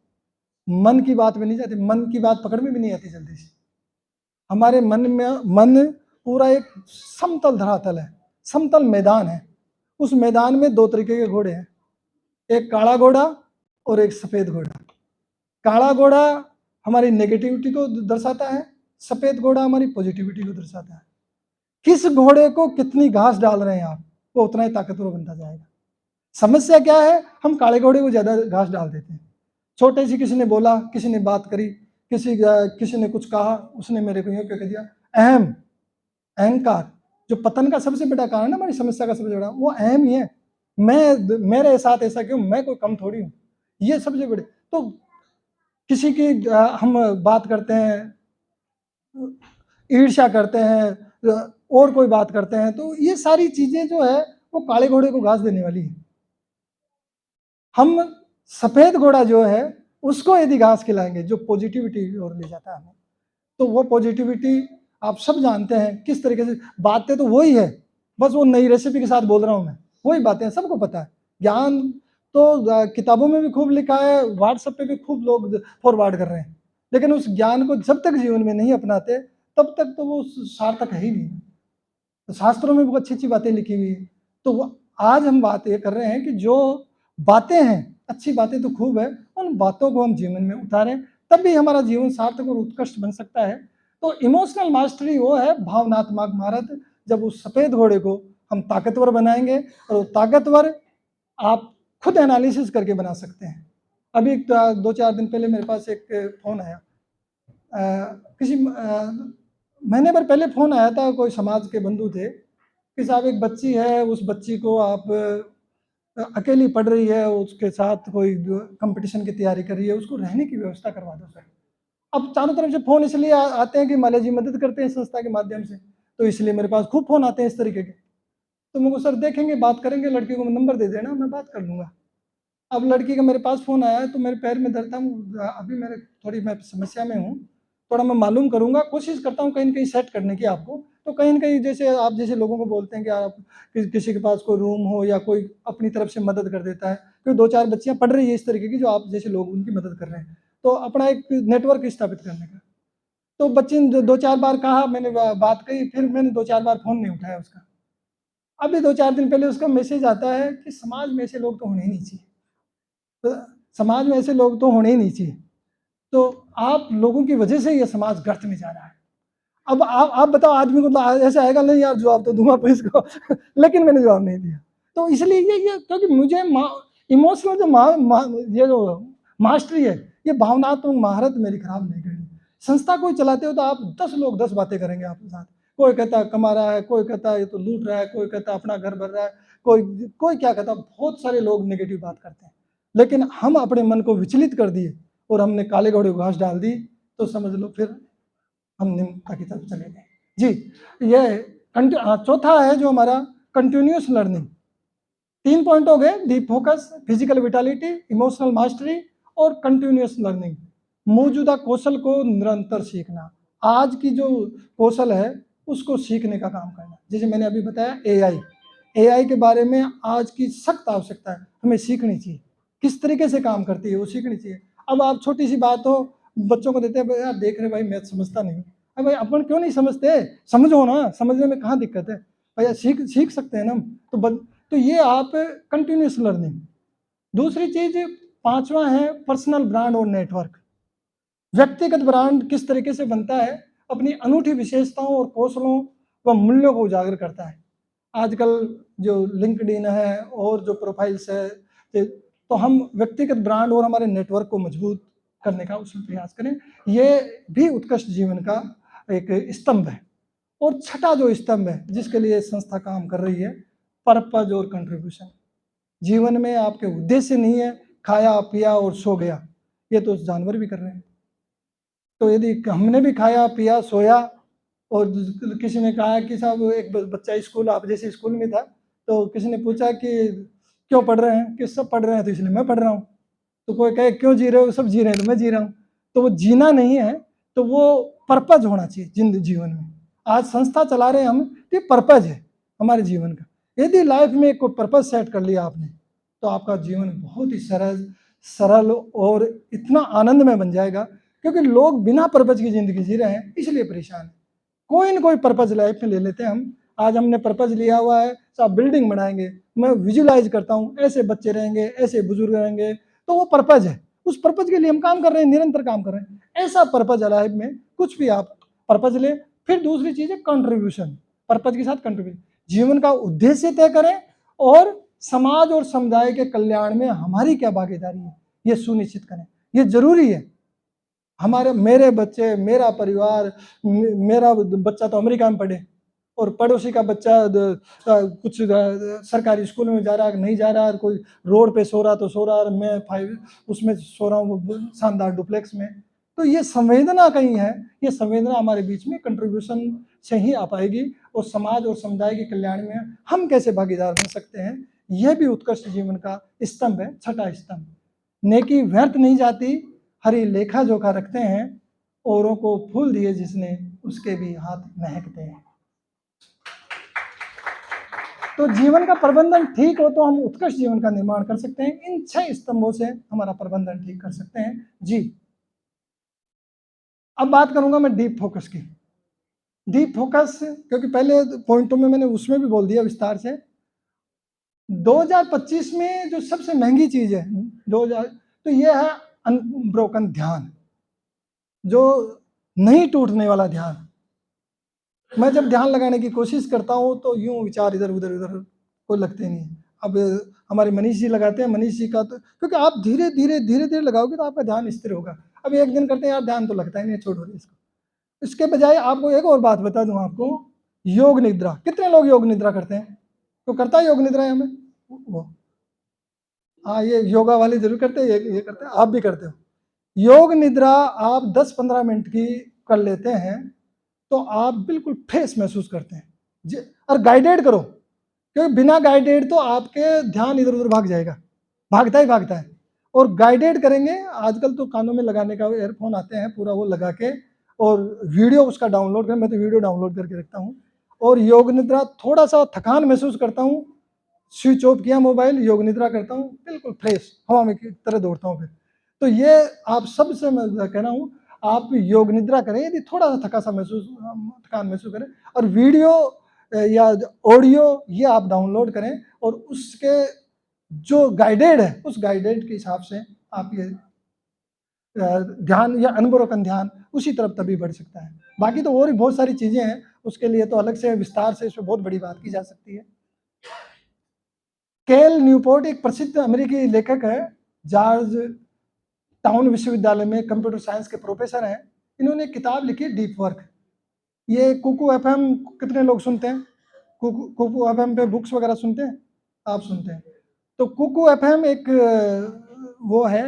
मन की बात में नहीं जाती, मन की बात पकड़ में भी नहीं आती जल्दी से। हमारे मन पूरा एक समतल धरातल है, समतल मैदान है। उस मैदान में दो तरीके के घोड़े हैं, एक काला घोड़ा और एक सफेद घोड़ा। काला घोड़ा हमारी नेगेटिविटी को दर्शाता है, सफेद घोड़ा हमारी पॉजिटिविटी को दर्शाता है। किस घोड़े को कितनी घास डाल रहे हैं आप, वो उतना ही ताकतवर बनता जाएगा। समस्या क्या है, हम काले घोड़े को ज्यादा घास डाल देते हैं। छोटे से किसी ने बोला, किसी ने बात करी, किसी ने कुछ कहा, उसने मेरे को यूं कह दिया। अहंकार जो पतन का सबसे बड़ा कारण है, हमारी समस्या का सबसे बड़ा, वो अहम ही है। मेरे साथ ऐसा क्यों, मैं कोई कम थोड़ी हूँ, ये सबसे बड़े। तो किसी की हम बात करते हैं, ईर्ष्या करते हैं, और कोई बात करते हैं, तो ये सारी चीजें जो है वो काले घोड़े को घास देने वाली है। हम सफेद घोड़ा जो है उसको यदि घास खिलाएंगे, जो पॉजिटिविटी और ले जाता है हमें, तो वो पॉजिटिविटी आप सब जानते हैं किस तरीके से। बातें तो वही है, बस वो नई रेसिपी के साथ बोल रहा हूँ मैं, वही बातें सबको पता है। ज्ञान तो किताबों में भी खूब लिखा है, व्हाट्सएप पे भी खूब लोग फॉरवर्ड कर रहे हैं, लेकिन उस ज्ञान को जब तक जीवन में नहीं अपनाते तब तक तो वो सार्थक है ही नहीं। तो शास्त्रों में बहुत अच्छी अच्छी बातें लिखी हुई है। तो आज हम बात ये कर रहे हैं कि जो बातें हैं, अच्छी बातें तो खूब है, उन बातों को हम जीवन में उतारें, तब भी हमारा जीवन सार्थक और उत्कृष्ट बन सकता है। तो इमोशनल मास्टरी वो है भावनात्मक महारत, जब उस सफेद घोड़े को हम ताकतवर बनाएंगे, और वो ताकतवर आप खुद एनालिसिस करके बना सकते हैं। अभी 2-4 दिन पहले मेरे पास एक फोन आया, किसी महीने भर पहले फोन आया था, कोई समाज के बंधु थे कि साहब एक बच्ची है, उस बच्ची को आप अकेली पढ़ रही है, उसके साथ कोई कंपटीशन की तैयारी कर रही है, उसको रहने की व्यवस्था करवा दो सर। अब चारों तरफ से फोन इसलिए आते हैं कि माला जी मदद करते हैं संस्था के माध्यम से, तो इसलिए मेरे पास खूब फोन आते हैं इस तरीके के। तो मुझको सर देखेंगे, बात करेंगे, लड़की को नंबर दे देना, मैं बात कर लूँगा। अब लड़की का मेरे पास फ़ोन आया है तो मेरे पैर में दर्द था, अभी मैं समस्या में हूँ, थोड़ा मैं मालूम करूँगा, कोशिश करता हूँ कहीं न कहीं सेट करने की आपको। तो कहीं न कहीं जैसे आप जैसे लोगों को बोलते हैं कि आप किसी के पास कोई रूम हो या कोई अपनी तरफ से मदद कर देता है, क्योंकि 2-4 बच्चियाँ पढ़ रही है इस तरीके की, जो आप जैसे लोग उनकी मदद कर रहे हैं, तो अपना एक नेटवर्क स्थापित करने का। तो बच्चे ने 2-4 बार कहा, मैंने बात कही, फिर मैंने 2-4 बार फ़ोन नहीं उठाया उसका। अभी 2-4 दिन पहले उसका मैसेज आता है कि समाज में ऐसे लोग तो होने ही नहीं चाहिए, तो समाज में ऐसे लोग तो होने ही नहीं चाहिए, तो आप लोगों की वजह से ये समाज गर्त में जा रहा है। अब आप बताओ, आदमी को तो ऐसे आएगा नहीं यार, जवाब तो दूंगा मैं इसको लेकिन मैंने जवाब नहीं दिया। तो इसलिए ये क्योंकि मुझे इमोशनल ये जो मास्टरी है, ये भावनात्मक महारत मेरी खराब नहीं करनी। संस्था कोई चलाते हो तो आप 10 लोग 10 बातें करेंगे आपके साथ। कोई कहता है कमा रहा है, कोई कहता है ये तो लूट रहा है, कोई कहता है अपना घर भर रहा है, कोई क्या कहता है, बहुत सारे लोग नेगेटिव बात करते हैं। लेकिन हम अपने मन को विचलित कर दिए और हमने काले घोड़े को घास डाल दी, तो समझ लो फिर हम निम्नता की तरफ चले गए जी। ये चौथा है जो हमारा कंटिन्यूस लर्निंग। 3 पॉइंट हो गए, deep focus, physical vitality, emotional mastery और कंटिन्यूस लर्निंग। मौजूदा कौशल को निरंतर सीखना, आज की जो कौशल है उसको सीखने का काम करना। जैसे मैंने अभी बताया एआई के बारे में आज की सख्त आवश्यकता है, हमें सीखनी चाहिए, किस तरीके से काम करती है वो सीखनी चाहिए। अब आप छोटी सी बात हो, बच्चों को देते हैं, यार देख रहे भाई मैथ समझता नहीं, अरे भाई अपन क्यों नहीं समझते, समझो ना, समझने में कहाँ दिक्कत है भैया, सीख सकते हैं ना। तो ये आप कंटिन्यूस लर्निंग। दूसरी चीज 5वां है पर्सनल ब्रांड और नेटवर्क। व्यक्तिगत ब्रांड किस तरीके से बनता है, अपनी अनूठी विशेषताओं और कौशलों व मूल्यों को उजागर करता है। आजकल जो लिंक्डइन है और जो प्रोफाइल्स है, तो हम व्यक्तिगत ब्रांड और हमारे नेटवर्क को मजबूत करने का उसमें प्रयास करें, ये भी उत्कृष्ट जीवन का एक स्तंभ है। और छठा जो स्तंभ है जिसके लिए संस्था काम कर रही है, पर्पज और कंट्रीब्यूशन। जीवन में आपके उद्देश्य नहीं है खाया पिया और सो गया, ये तो जानवर भी कर रहे हैं। तो यदि हमने भी खाया पिया सोया और किसी ने कहा कि साहब एक बच्चा स्कूल, आप जैसे स्कूल में था, तो किसी ने पूछा कि क्यों पढ़ रहे हैं, कि सब पढ़ रहे हैं तो इसलिए मैं पढ़ रहा हूँ। तो कोई कहे क्यों जी रहे हो, सब जी रहे हैं तो मैं जी रहा हूँ। तो वो जीना नहीं है, तो वो पर्पज होना चाहिए जीवन में। आज संस्था चला रहे हैं हम, तो ये पर्पज है हमारे जीवन का। यदि लाइफ में कोई पर्पज सेट कर लिया आपने, तो आपका जीवन बहुत ही सरल और इतना आनंदमय बन जाएगा। क्योंकि लोग बिना पर्पज की जिंदगी जी रहे हैं, इसलिए परेशान है। कोई ना कोई पर्पज लाइफ में ले लेते हैं हम। आज हमने पर्पज लिया हुआ है, साहब बिल्डिंग बनाएंगे, मैं विजुलाइज करता हूँ ऐसे बच्चे रहेंगे, ऐसे बुजुर्ग रहेंगे, तो वो पर्पज है। उस पर्पज के लिए हम काम कर रहे हैं, निरंतर काम कर रहे हैं। ऐसा पर्पज है लाइफ में, कुछ भी आप पर्पज ले। फिर दूसरी चीज है कंट्रीब्यूशन, पर्पज के साथ कंट्रीब्यूशन। जीवन का उद्देश्य तय करें और समाज और समुदाय के कल्याण में हमारी क्या भागीदारी है, ये सुनिश्चित करें। ये जरूरी है। मेरे बच्चे, मेरा परिवार, मेरा बच्चा तो अमेरिका में पढ़े, और पड़ोसी का बच्चा कुछ सरकारी स्कूल में जा रहा है, नहीं जा रहा है, कोई रोड पे सो रहा तो सो रहा, और मैं 5 उसमें सो रहा हूँ शानदार डुप्लेक्स में। तो ये संवेदना कहीं है, ये संवेदना हमारे बीच में कंट्रीब्यूशन से ही आ पाएगी। और समाज और समुदाय के कल्याण में हम कैसे भागीदार बन सकते हैं, यह भी उत्कृष्ट जीवन का स्तंभ है, छठा स्तंभ। नेकी व्यर्थ नहीं जाती, हरी लेखा जोखा रखते हैं, औरों को फूल दिए जिसने, उसके भी हाथ महकते हैं। तो जीवन का प्रबंधन ठीक हो तो हम उत्कृष्ट जीवन का निर्माण कर सकते हैं। इन 6 स्तंभों से हमारा प्रबंधन ठीक कर सकते हैं जी। अब बात करूंगा मैं डीप फोकस की। डीप फोकस, क्योंकि पहले पॉइंटों में मैंने उसमें भी बोल दिया विस्तार से। 2025 में जो सबसे महंगी चीज है 2000, तो ये है अनब्रोकन ध्यान, जो नहीं टूटने वाला ध्यान। मैं जब ध्यान लगाने की कोशिश करता हूँ तो यूं विचार इधर उधर उधर कोई लगते नहीं। अब हमारे मनीष जी लगाते हैं, मनीष जी का तो, क्योंकि आप धीरे धीरे लगाओगे तो आपका ध्यान स्थिर होगा। अब एक दिन करते हैं यार ध्यान तो लगता ही नहीं, छोड़ो इसको। इसके बजाय आपको एक और बात बता दूं आपको, योग निद्रा। कितने लोग योग निद्रा करते हैं? तो करता है योग निद्रा हमें वो, हाँ ये योगा वाले जरूर करते हैं, ये करते हैं, आप भी करते हो। योग निद्रा आप 10-15 मिनट की कर लेते हैं तो आप बिल्कुल फ्रेश महसूस करते हैं। और गाइडेड करो, क्योंकि बिना गाइडेड तो आपके ध्यान इधर उधर भाग जाएगा, भागता ही भागता है। और गाइडेड करेंगे, आजकल तो कानों में लगाने का एयरफोन आते हैं, पूरा वो लगा के और वीडियो उसका डाउनलोड करें। मैं तो वीडियो डाउनलोड करके रखता हूँ। और योग निद्रा, थोड़ा सा थकान महसूस करता हूँ, स्विच ऑफ किया मोबाइल, योग निद्रा करता हूँ, बिल्कुल फ्रेश हवा में की तरह दौड़ता हूँ फिर। तो ये आप सबसे मैं कह रहा हूँ, आप योग निद्रा करें यदि थोड़ा सा थकान महसूस करें। और वीडियो या ऑडियो ये आप डाउनलोड करें, और उसके जो गाइडेड है उस गाइडेड के हिसाब से आप ये ध्यान या अनब्रोकन ध्यान उसी तरफ तभी बढ़ सकता है। बाकी तो और भी बहुत सारी चीजें हैं, उसके लिए तो अलग से विस्तार से इसमें बहुत बड़ी बात की जा सकती है। केल न्यूपोर्ट एक प्रसिद्ध अमेरिकी लेखक है, जॉर्ज टाउन विश्वविद्यालय में कंप्यूटर साइंस के प्रोफेसर हैं। इन्होंने एक किताब लिखी डीप वर्क। ये कुकू एफएम कितने लोग सुनते हैं? कुकू एफएम पे बुक्स वगैरह सुनते हैं? आप सुनते हैं। तो कुकू एफएम एक वो है,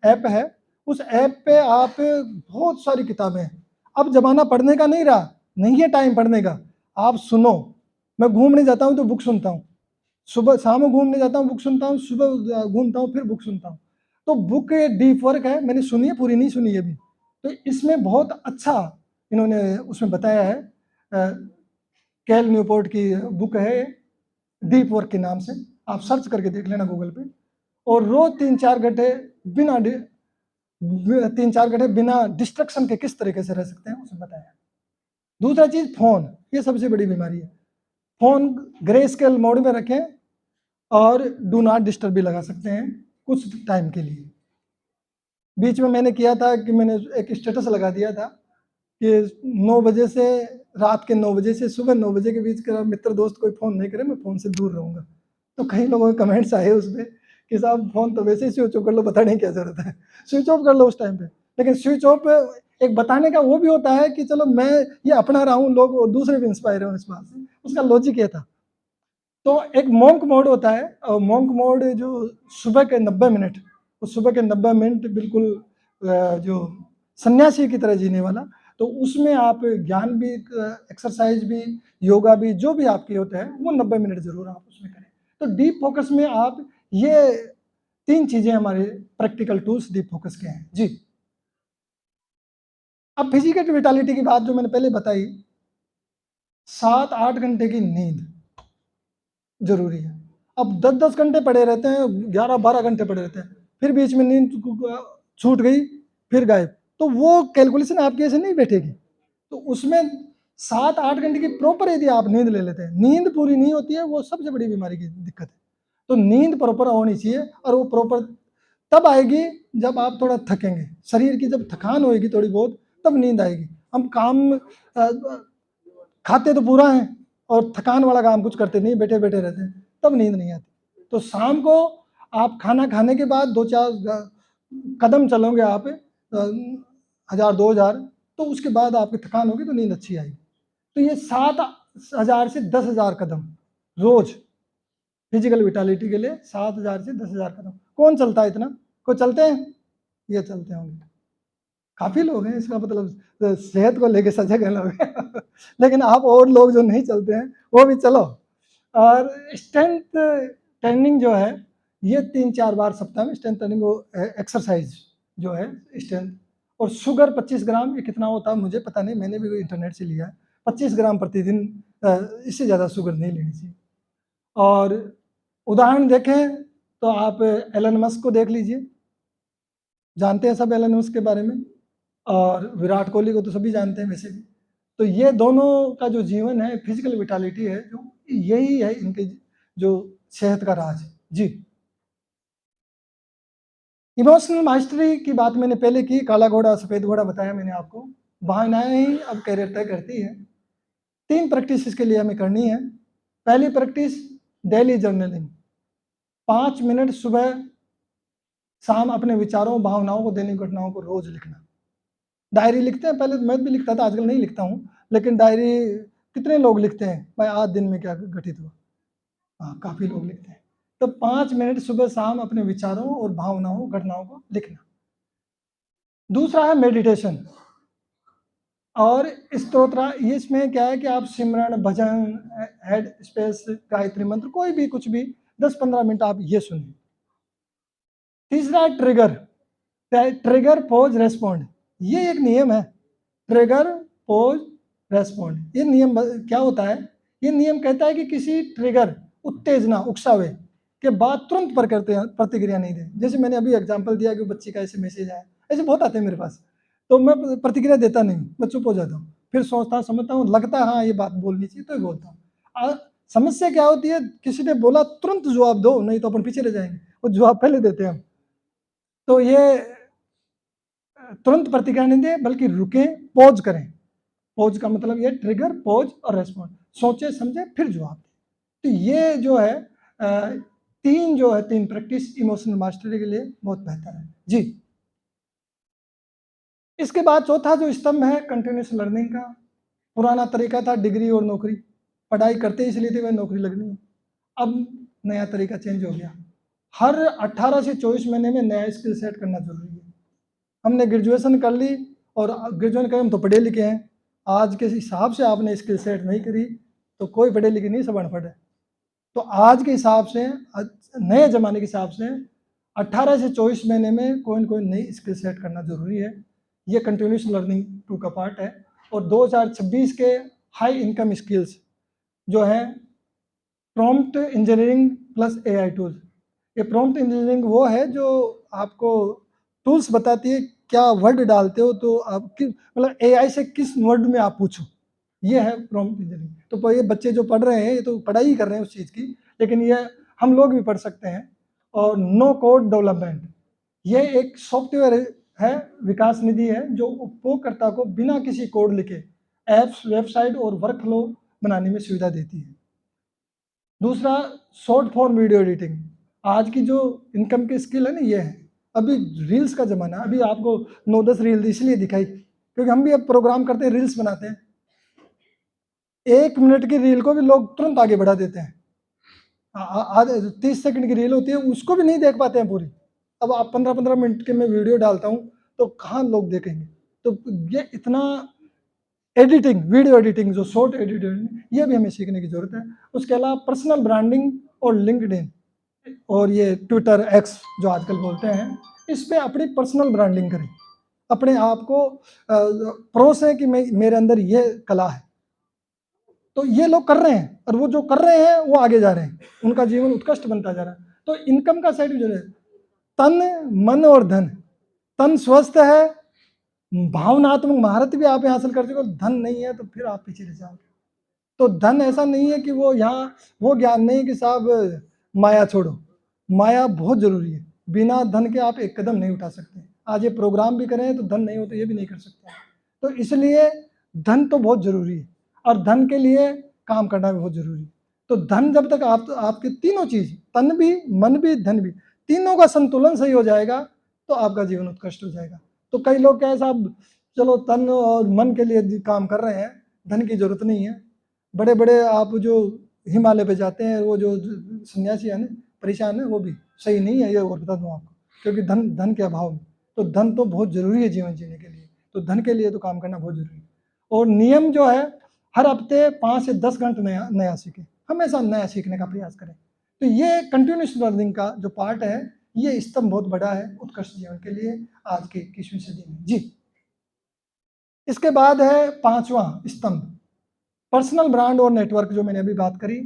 ऐप है। उस ऐप पे आप बहुत सारी किताबें हैं। अब जमाना पढ़ने का नहीं रहा, नहीं है टाइम पढ़ने का, आप सुनो। मैं घूमने जाता हूँ तो बुक सुनता हूँ, सुबह शाम घूमने जाता हूँ बुक सुनता हूँ, सुबह घूमता हूँ फिर बुक सुनता हूँ। तो बुक डीप वर्क है, मैंने सुनी है, पूरी नहीं सुनी अभी। तो इसमें बहुत अच्छा इन्होंने उसमें बताया है। केल न्यूपोर्ट की बुक है डीप वर्क के नाम से, आप सर्च करके देख लेना गूगल पे। और रोज 3-4 घंटे बिना डिस्ट्रक्शन के किस तरीके से रह सकते हैं उसे बताया। दूसरा चीज फोन, ये सबसे बड़ी बीमारी है। फोन ग्रे स्केल मोड में रखें और डू नॉट डिस्टर्ब भी लगा सकते हैं कुछ टाइम के लिए। बीच में मैंने किया था कि मैंने एक स्टेटस लगा दिया था कि 9 बजे से रात के 9 बजे से सुबह 9 बजे के बीच का मित्र दोस्त कोई फ़ोन नहीं करे, मैं फ़ोन से दूर रहूँगा। तो कई लोगों के कमेंट्स आए उसमें कि साहब फ़ोन तो वैसे ही स्विच ऑफ कर लो, बताने की क्या ज़रूरत है, स्विच ऑफ कर लो उस टाइम पे। लेकिन स्विच ऑफ एक बताने का वो भी होता है कि चलो मैं ये अपना रहा हूँ, लोग और दूसरे भी इंस्पायर हो इस बात से, उसका लॉजिक ये था। तो एक मॉन्क मोड होता है, और मॉन्क मोड जो सुबह के 90 मिनट, उस सुबह के 90 मिनट बिल्कुल जो सन्यासी की तरह जीने वाला, तो उसमें आप ज्ञान भी, एक्सरसाइज भी, योगा भी, जो भी आपके होता है वो 90 मिनट जरूर आप उसमें करें। तो डीप फोकस में आप ये 3 चीजें हमारे प्रैक्टिकल टूल्स डीप फोकस के हैं जी। अब फिजिकल विटालिटी की बात जो मैंने पहले बताई, 7-8 घंटे की नींद जरूरी है। अब 10-10 घंटे पड़े रहते हैं, 11-12 घंटे पड़े रहते हैं, फिर बीच में नींद छूट गई, फिर गायब, तो वो कैलकुलेशन आपकी ऐसे नहीं बैठेगी। तो उसमें 7-8 घंटे की प्रॉपर यदि आप नींद ले लेते हैं, नींद पूरी नहीं होती है, वो सबसे बड़ी बीमारी की दिक्कत है। तो नींद प्रॉपर होनी चाहिए, और वो प्रॉपर तब आएगी जब आप थोड़ा थकेंगे, शरीर की जब थकान होएगी थोड़ी बहुत, तब नींद आएगी। हम काम खाते तो पूरा है और थकान वाला काम कुछ करते नहीं, बैठे बैठे रहते हैं, तब नींद नहीं आती। तो शाम को आप खाना खाने के बाद 2-4 कदम चलोगे आप, 1000-2000, तो उसके बाद आपकी थकान होगी तो नींद अच्छी आएगी। तो ये 7000 से 10,000 कदम रोज फिजिकल विटालिटी के लिए, 7000 से 10,000 कदम। कौन चलता है इतना? कोई चलते हैं? ये चलते होंगे, काफी लोग हैं, इसका मतलब सेहत को लेके सजग हैं लोग लेकिन आप और लोग जो नहीं चलते हैं वो भी चलो। और स्ट्रेंथ ट्रेनिंग जो है, ये 3-4 बार सप्ताह में स्ट्रेंथ ट्रेनिंग, एक्सरसाइज जो है स्ट्रेंथ। और शुगर 25 ग्राम, ये कितना होता है मुझे पता नहीं, मैंने भी इंटरनेट से लिया है, 25 ग्राम प्रतिदिन, इससे ज़्यादा शुगर नहीं लेनी चाहिए। और उदाहरण देखें तो आप एलन मस्क को देख लीजिए, जानते हैं सब एलन मस्क के बारे में, और विराट कोहली को तो सभी जानते हैं वैसे भी। तो ये दोनों का जो जीवन है, फिजिकल विटालिटी है, जो यही है इनके जो सेहत का राज है जी। इमोशनल मास्टरी की बात मैंने पहले की, काला घोड़ा सफेद घोड़ा बताया मैंने आपको। भावनाएं ही अब कैरियर तय करती है। 3 प्रैक्टिस इसके लिए हमें करनी है। पहली प्रैक्टिस डेली जर्नलिंग, 5 मिनट सुबह शाम अपने विचारों, भावनाओं को, दैनिक घटनाओं को रोज लिखना। डायरी लिखते हैं, पहले मैं भी लिखता था, आजकल नहीं लिखता हूँ, लेकिन डायरी कितने लोग लिखते हैं भाई, आज दिन में क्या घटित हुआ? हाँ, काफी लोग लिखते हैं। तो 5 मिनट सुबह शाम अपने विचारों और भावनाओं, घटनाओं को लिखना। दूसरा है मेडिटेशन और स्तोत्र। इसमें क्या है कि आप सिमरन, भजन, हेड स्पेस, गायत्री मंत्र, कोई भी कुछ भी 10-15 मिनट आप ये सुनिए। तीसरा है ट्रिगर पॉज रेस्पॉन्ड। ये एक नियम है, ट्रिगर पॉज रेस्पॉन्ड। ये नियम क्या होता है? ये नियम कहता है कि किसी ट्रिगर, उत्तेजना, उकसावे के बाद तुरंत प्रतिक्रिया नहीं दें। जैसे मैंने अभी एग्जांपल दिया कि बच्चे का ऐसे मैसेज आया, ऐसे बहुत आते हैं मेरे पास, तो मैं प्रतिक्रिया देता नहीं, मैं चुप हो जाता हूँ, फिर सोचता समझता हूँ, लगता है हाँ ये बात बोलनी चाहिए तो बोलता हूँ। समस्या क्या होती है, किसी ने बोला तुरंत जवाब दो, नहीं तो अपन पीछे रह जाएंगे, वो जवाब पहले देते हैं हम। तो ये तुरंत प्रतिक्रिया नहीं दें, बल्कि रुकें, पॉज करें। पॉज का मतलब ये ट्रिगर, पॉज और रेस्पॉन्ड, सोचे समझे फिर जवाब दें। तो ये जो है 3 प्रैक्टिस इमोशनल मास्टरी के लिए बहुत बेहतर है जी। इसके बाद चौथा जो स्तंभ है कंटिन्यूस लर्निंग का। पुराना तरीका था डिग्री और नौकरी, पढ़ाई करते इसलिए थे, वह नौकरी लगनी है। अब नया तरीका चेंज हो गया, हर 18 से 24 महीने में नया स्किल सेट करना जरूरी है। हमने ग्रेजुएशन कर ली, और ग्रेजुएशन करें हम तो पढ़े लिखे हैं, आज के हिसाब से आपने स्किल सेट नहीं करी तो कोई पढ़े लिखे नहीं, सब अनपढ़ है। तो आज के हिसाब से, नए ज़माने के हिसाब से 18 से 24 महीने में कोई न कोई नई स्किल सेट करना जरूरी है। ये कंटिन्यूस लर्निंग 2 का पार्ट है। और 2026 के हाई इनकम स्किल्स जो है prompt engineering plus AI tools. ये प्रॉम्प्ट इंजीनियरिंग वो है जो आपको टूल्स बताती है, क्या वर्ड डालते हो तो आप मतलब एआई से किस वर्ड में आप पूछो, ये है प्रॉम्प्ट इंजीनियरिंग। तो ये बच्चे जो पढ़ रहे हैं ये तो पढ़ाई ही कर रहे हैं उस चीज़ की, लेकिन ये हम लोग भी पढ़ सकते हैं। और नो कोड डेवलपमेंट, ये एक सॉफ्टवेयर है, विकास निधि है, जो उपयोगकर्ता को बिना किसी कोड लिखे ऐप्स, वेबसाइट और वर्कफ्लो बनाने में सुविधा देती है। दूसरा शॉर्ट फॉर्म वीडियो एडिटिंग। आज की जो इनकम की स्किल है ना, ये है। अभी रील्स का ज़माना है, अभी आपको 9-10 रील इसलिए दिखाई क्योंकि हम भी अब प्रोग्राम करते हैं, रील्स बनाते हैं। 1 मिनट की रील को भी लोग तुरंत आगे बढ़ा देते हैं। 30 सेकंड की रील होती है, उसको भी नहीं देख पाते हैं पूरी। अब आप 15-15 मिनट के मैं वीडियो डालता हूँ तो कहाँ लोग देखेंगे? तो ये इतना एडिटिंग, वीडियो एडिटिंग, जो शॉर्ट एडिटिंग, ये भी हमें सीखने की ज़रूरत है। उसके अलावा पर्सनल ब्रांडिंग और लिंक्डइन और ये ट्विटर, एक्स जो आजकल बोलते हैं, इस पे अपनी पर्सनल ब्रांडिंग करें, अपने आप को परोस है कि मेरे अंदर ये कला है। तो ये लोग कर रहे हैं, और वो जो कर रहे हैं वो आगे जा रहे हैं, उनका जीवन उत्कृष्ट बनता जा रहा है। तो इनकम का साइड जो है, तन, मन और धन। तन स्वस्थ है, भावनात्मक महारत भी आप हासिल कर चुके हो, धन नहीं है तो फिर आप पीछे रह जाओगे। तो धन ऐसा नहीं है कि वो यहाँ, वो ज्ञान नहीं कि साहब माया छोड़ो, माया बहुत जरूरी है। बिना धन के आप एक कदम नहीं उठा सकते। आज ये प्रोग्राम भी करें तो धन नहीं हो तो ये भी नहीं कर सकते। तो इसलिए धन तो बहुत जरूरी है, और धन के लिए काम करना भी बहुत जरूरी है। तो धन जब तक आपके तीनों चीज, तन भी, मन भी, धन भी, तीनों का संतुलन सही हो जाएगा तो आपका जीवन उत्कृष्ट हो जाएगा। तो कई लोग क्या है साहब, चलो तन और मन के लिए काम कर रहे हैं, धन की जरूरत नहीं है। बड़े बड़े आप जो हिमालय पे जाते हैं, वो जो सन्यासी है ना, परेशान है, वो भी सही नहीं है, ये और बता दूं आपको, क्योंकि धन के अभाव में। तो धन तो बहुत जरूरी है जीवन जीने के लिए, तो धन के लिए तो काम करना बहुत जरूरी है। और नियम जो है, हर हफ्ते 5 से 10 घंटे नया सीखें, हमेशा नया सीखने का प्रयास करें। तो ये कंटिन्यूस लर्निंग का जो पार्ट है, ये स्तंभ बहुत बड़ा है उत्कृष्ट जीवन के लिए आज के 21वीं सदी में जी। इसके बाद है 5वां स्तंभ, पर्सनल ब्रांड और नेटवर्क, जो मैंने अभी बात करी।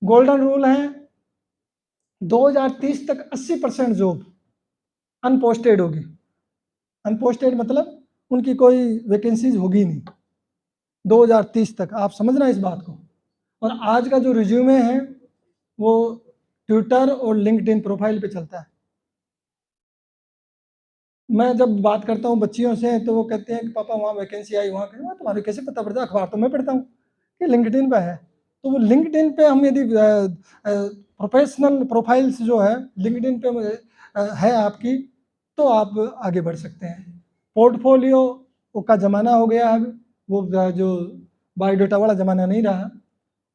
गोल्डन रूल है, 2030 तक 80% जॉब अनपोस्टेड होगी। अनपोस्टेड मतलब उनकी कोई वैकेंसीज होगी नहीं 2030 तक, आप समझना इस बात को। और आज का जो रिज्यूमे है वो ट्विटर और लिंक्डइन प्रोफाइल पे चलता है। मैं जब बात करता हूँ बच्चियों से तो वो कहते हैं कि पापा वहाँ वैकेंसी आई, वहाँ तुम्हारे कैसे पता पड़ता है? अखबार तो मैं पढ़ता हूँ कि लिंक्डइन पे है। तो वो लिंक्डइन पे हम यदि प्रोफेशनल प्रोफाइल्स जो है लिंक्डइन पे है आपकी, तो आप आगे बढ़ सकते हैं। पोर्टफोलियो का ज़माना हो गया है, वो जो बायोडाटा वाला ज़माना नहीं रहा।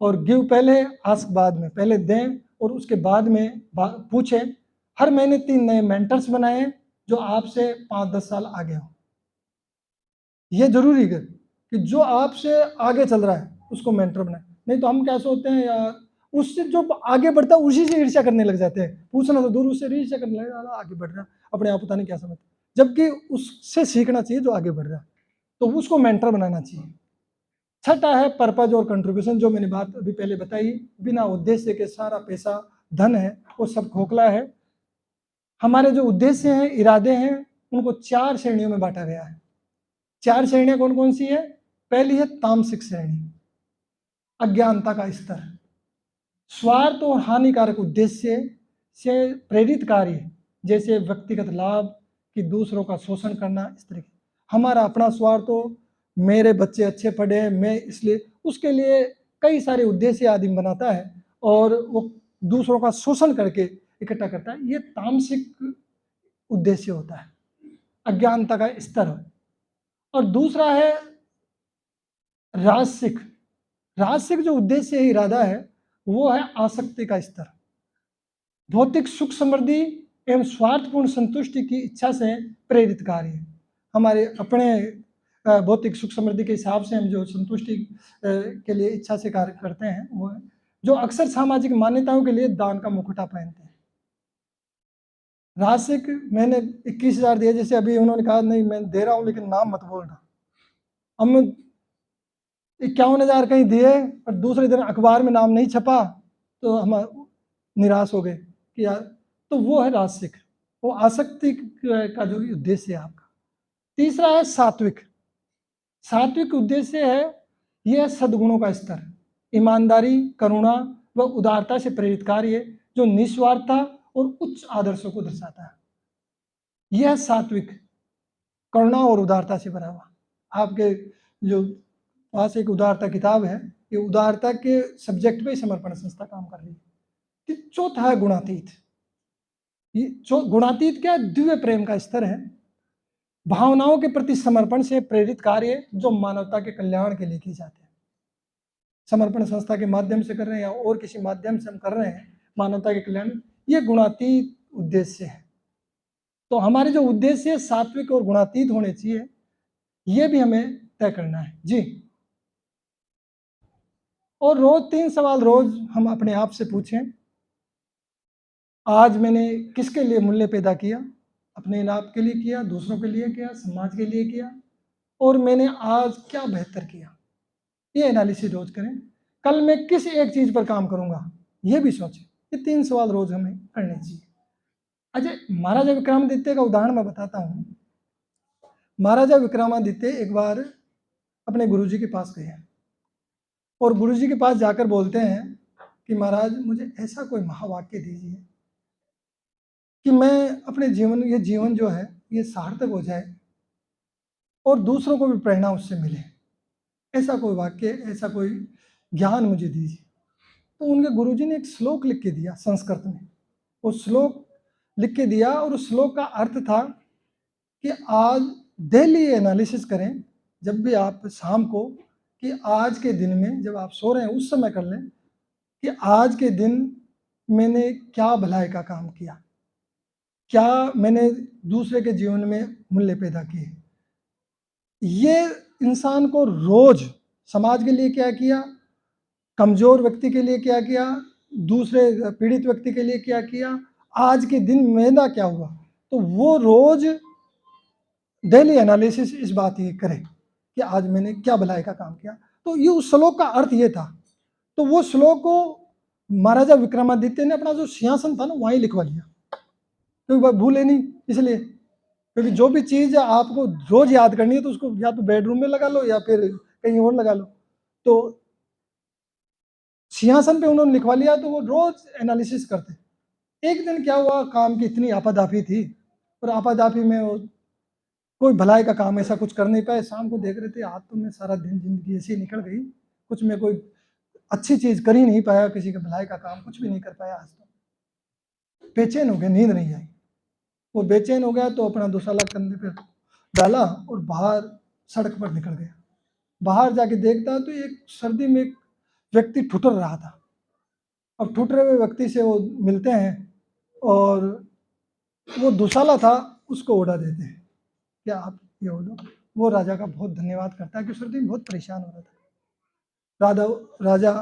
और गिव पहले, आस्क बाद में, पहले दें और उसके बाद में पूछें। हर महीने 3 नए मेंटर्स बनाएं जो आपसे 5-10 साल आगे हो। ये जरूरी है कि जो आपसे आगे चल रहा है उसको मेंटर बनाए। नहीं तो हम क्या सोचते हैं यार, उससे जो आगे बढ़ता है उसी से ईर्ष्या करने लग जाते हैं, पूछना तो दूर, उससे ईर्ष्या करने लग जाता, आगे बढ़ रहा है अपने आप पता नहीं क्या समझते, जबकि उससे सीखना चाहिए जो आगे बढ़ रहा है, तो उसको मेंटर बनाना चाहिए। छठा है पर्पज और कंट्रीब्यूशन, जो मैंने बात अभी पहले बताई। बिना उद्देश्य के सारा पैसा धन है वो सब खोखला है। हमारे जो उद्देश्य हैं, इरादे हैं, उनको 4 श्रेणियों में बांटा गया है। 4 श्रेणियां कौन कौन सी है? पहली है तामसिक श्रेणी, अज्ञानता का स्तर। स्वार्थ और हानिकारक उद्देश्य से प्रेरित कार्य, जैसे व्यक्तिगत लाभ कि दूसरों का शोषण करना, इस तरह की। हमारा अपना स्वार्थ हो, मेरे बच्चे अच्छे पढ़े, मैं इसलिए, उसके लिए कई सारे उद्देश्य आदमी बनाता है और वो दूसरों का शोषण करके इकट्ठा करता है। ये तामसिक उद्देश्य होता है, अज्ञानता का स्तर है। और दूसरा है राजसिक। राजसिक जो उद्देश्य है, इरादा है, वो है आसक्ति का स्तर। भौतिक सुख समृद्धि एवं स्वार्थपूर्ण संतुष्टि की इच्छा से प्रेरित कार्य। हमारे अपने भौतिक सुख समृद्धि के हिसाब से हम जो संतुष्टि के लिए इच्छा से कार्य करते हैं वो है, जो अक्सर सामाजिक मान्यताओं के लिए दान का मुखौटा पहनते हैं। राजसिक, मैंने 21,000 दिए, जैसे अभी उन्होंने कहा नहीं मैं दे रहा हूँ लेकिन नाम मत बोलना। अब मैं 51,000 कहीं दिए और दूसरे दिन अखबार में नाम नहीं छपा तो हम निराश हो गए कि यार, तो वो है राजसिक, वो आसक्ति का जो उद्देश्य है आपका। तीसरा है सात्विक। सात्विक उद्देश्य है, यह सद्गुणों का स्तर, ईमानदारी, करुणा व उदारता से प्रेरित कार्य जो निस्वार्थता और उच्च आदर्शों को दर्शाता है। यह सात्विक, करुणा और उदारता से भरा हुआ। आपके जो पास एक उदारता किताब है, ये उदारता के सब्जेक्ट पे समर्पण संस्था काम कर रही है। चौथा है गुणातीत। ये गुणातीत क्या? दिव्य प्रेम का स्तर है, भावनाओं के प्रति समर्पण से प्रेरित कार्य जो मानवता के कल्याण के लिए किए जाते हैं। समर्पण संस्था के माध्यम से कर रहे हैं या और किसी माध्यम से हम कर रहे हैं मानवता के कल्याण, ये गुणातीत उद्देश्य है। तो हमारे जो उद्देश्य सात्विक और गुणातीत होने चाहिए, ये भी हमें तय करना है। जी, और रोज 3 सवाल रोज हम अपने आप से पूछें। आज मैंने किसके लिए मूल्य पैदा किया? अपने आप के लिए किया, दूसरों के लिए किया, समाज के लिए किया, और मैंने आज क्या बेहतर किया? ये एनालिसिस रोज करें। कल मैं किस एक चीज पर काम करूंगा, ये भी सोचें। ये 3 सवाल रोज हमें करने चाहिए। अच्छा, महाराजा विक्रमादित्य का उदाहरण मैं बताता हूँ। महाराजा विक्रमादित्य एक बार अपने गुरुजी के पास गए और गुरुजी के पास जाकर बोलते हैं कि महाराज, मुझे ऐसा कोई महावाक्य दीजिए कि मैं अपने ये जीवन जो है ये सार्थक हो जाए और दूसरों को भी प्रेरणा उससे मिले। ऐसा कोई वाक्य, ऐसा कोई ज्ञान मुझे दीजिए। तो उनके गुरुजी ने एक श्लोक लिख के दिया संस्कृत में। वो श्लोक लिख के दिया और उस श्लोक का अर्थ था कि आज डेली एनालिसिस करें, जब भी आप शाम को, कि आज के दिन में जब आप सो रहे हैं उस समय कर लें कि आज के दिन मैंने क्या भलाई का काम किया, क्या मैंने दूसरे के जीवन में मूल्य पैदा किए। ये इंसान को रोज समाज के लिए क्या किया, कमजोर व्यक्ति के लिए क्या किया, दूसरे पीड़ित व्यक्ति के लिए क्या किया, आज के दिन मेरा क्या हुआ, तो वो रोज डेली एनालिसिस इस बात ये करे कि आज मैंने क्या भलाई का काम किया। तो ये उस श्लोक का अर्थ ये था। तो वो श्लोक को महाराजा विक्रमादित्य ने अपना जो सिंहासन था ना वहीं लिखवा लिया, क्योंकि भूले नहीं इसलिए। क्योंकि जो भी चीज़ आपको रोज याद करनी है तो उसको या तो बेडरूम में लगा लो या फिर कहीं और लगा लो। तो सिंहासन पे उन्होंने लिखवा लिया, तो वो रोज एनालिसिस करते। एक दिन क्या हुआ, काम की इतनी आपाधापी थी और आपाधापी में वो कोई भलाई का काम ऐसा कुछ कर नहीं पाए। शाम को देख रहे थे, आज तो मैं सारा दिन जिंदगी ऐसी निकल गई, कुछ मैं कोई अच्छी चीज़ कर ही नहीं पाया, किसी के भलाई का काम कुछ भी नहीं कर पाया। आज तो बेचैन हो गए, नींद नहीं आई। वो बेचैन हो गया तो अपना दुसाला कंधे पर डाला और बाहर सड़क पर निकल गया। बाहर जाके देखता तो एक सर्दी में एक व्यक्ति ठुठर रहा था। अब ठुठरे हुए व्यक्ति से वो मिलते हैं और वो दुसाला था, उसको उड़ा देते हैं, क्या आप ये उड़ो। वो राजा का बहुत धन्यवाद करता है कि सर्दी में बहुत परेशान हो रहा था। राजा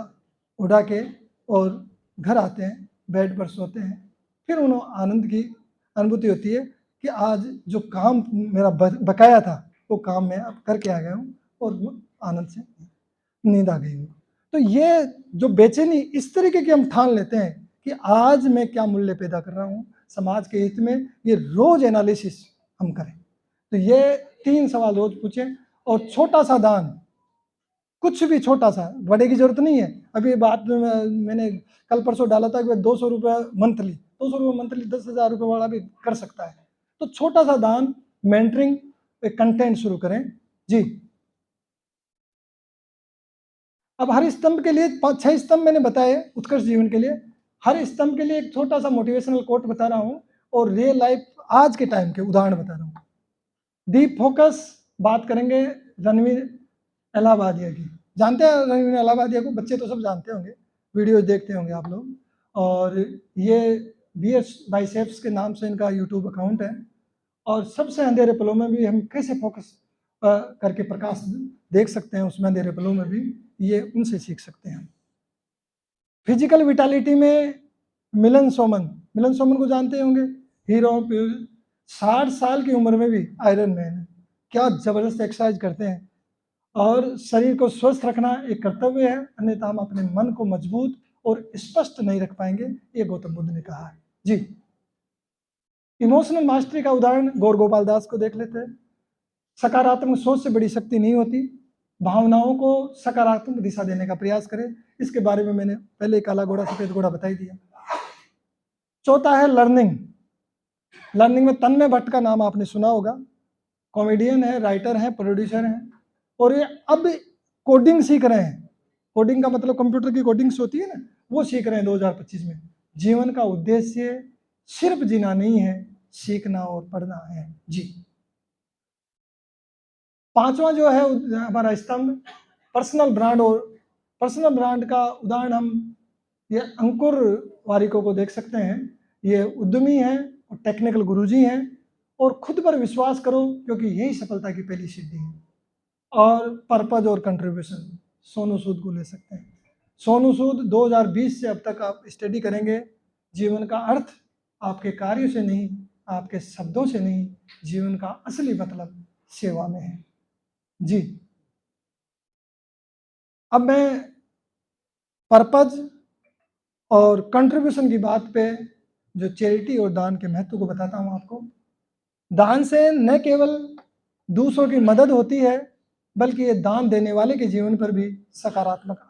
उड़ा के और घर आते हैं, बेड पर सोते हैं। फिर उन्हें आनंद की अनुभूति होती है कि आज जो काम मेरा बकाया था वो काम मैं अब करके आ गया हूँ और आनंद से नींद आ गई हूँ। तो ये जो बेचैनी इस तरीके की हम ठान लेते हैं कि आज मैं क्या मूल्य पैदा कर रहा हूँ समाज के हित में, ये रोज एनालिसिस हम करें। तो ये 3 सवाल रोज पूछें और छोटा सा दान, कुछ भी छोटा सा, बड़े की जरूरत नहीं है। अभी बात मैंने कल परसों डाला था कि 200 रुपये मंथली, 200 रुपये मंथली 10,000 रुपये वाला भी कर सकता है। तो छोटा सा दान, मेंटरिंग, एक कंटेंट शुरू करें। जी, अब हर स्तंभ के लिए 6 स्तंभ मैंने बताए उत्कृष्ट जीवन के लिए। हर स्तंभ के लिए एक छोटा सा मोटिवेशनल कोट बता रहा हूँ और रियल लाइफ आज के टाइम के उदाहरण बता रहा हूँ। डीप फोकस बात करेंगे रणवीर इलाहाबादिया की। जानते हैं रणवीर इलाहाबादिया को? बच्चे तो सब जानते होंगे, वीडियो देखते होंगे आप लोग। और ये BS बाइसेप्स के नाम से इनका यूट्यूब अकाउंट है। और सबसे अंधेरे पलों में भी हम कैसे फोकस करके प्रकाश देख सकते हैं, उसमें अंधेरे पलों में भी ये उनसे सीख सकते हैं। फिजिकल विटालिटी में मिलन सोमन को जानते होंगे, हीरो। 60 साल की उम्र में भी आयरन मैन है। क्या जबरदस्त एक्सरसाइज करते हैं। और शरीर को स्वस्थ रखना एक कर्तव्य है, अन्यथा हम अपने मन को मजबूत और स्पष्ट नहीं रख पाएंगे, ये गौतम बुद्ध ने कहा है। जी, इमोशनल मास्टरी का उदाहरण गौर गोपाल दास को देख लेते हैं। सकारात्मक सोच से बड़ी शक्ति नहीं होती, भावनाओं को सकारात्मक दिशा देने का प्रयास करें। इसके बारे में मैंने पहले काला घोड़ा सफेद घोड़ा बता ही दिया। चौथा है लर्निंग में तन्मय भट्ट का नाम आपने सुना होगा। कॉमेडियन है, राइटर है, प्रोड्यूसर है और ये अब कोडिंग सीख रहे हैं। कोडिंग का मतलब कंप्यूटर की कोडिंग्स होती है ना, वो सीख रहे हैं 2025 में। जीवन का उद्देश्य सिर्फ जीना नहीं है, सीखना और पढ़ना है। जी, 5वां जो है हमारा स्तंभ पर्सनल ब्रांड। और पर्सनल ब्रांड का उदाहरण हम ये अंकुर वारिको को देख सकते हैं। ये उद्यमी हैं और टेक्निकल गुरुजी हैं। और खुद पर विश्वास करो, क्योंकि यही सफलता की पहली सीढ़ी है। और पर्पज और कंट्रीब्यूशन, सोनू सूद को ले सकते हैं। सोनू सूद 2020 से अब तक आप स्टडी करेंगे, जीवन का अर्थ आपके कार्यों से नहीं, आपके शब्दों से नहीं, जीवन का असली मतलब सेवा में है। जी, अब मैं पर्पज और कंट्रीब्यूशन की बात पे जो चैरिटी और दान के महत्व को बताता हूँ आपको। दान से न केवल दूसरों की मदद होती है, बल्कि ये दान देने वाले के जीवन पर भी सकारात्मक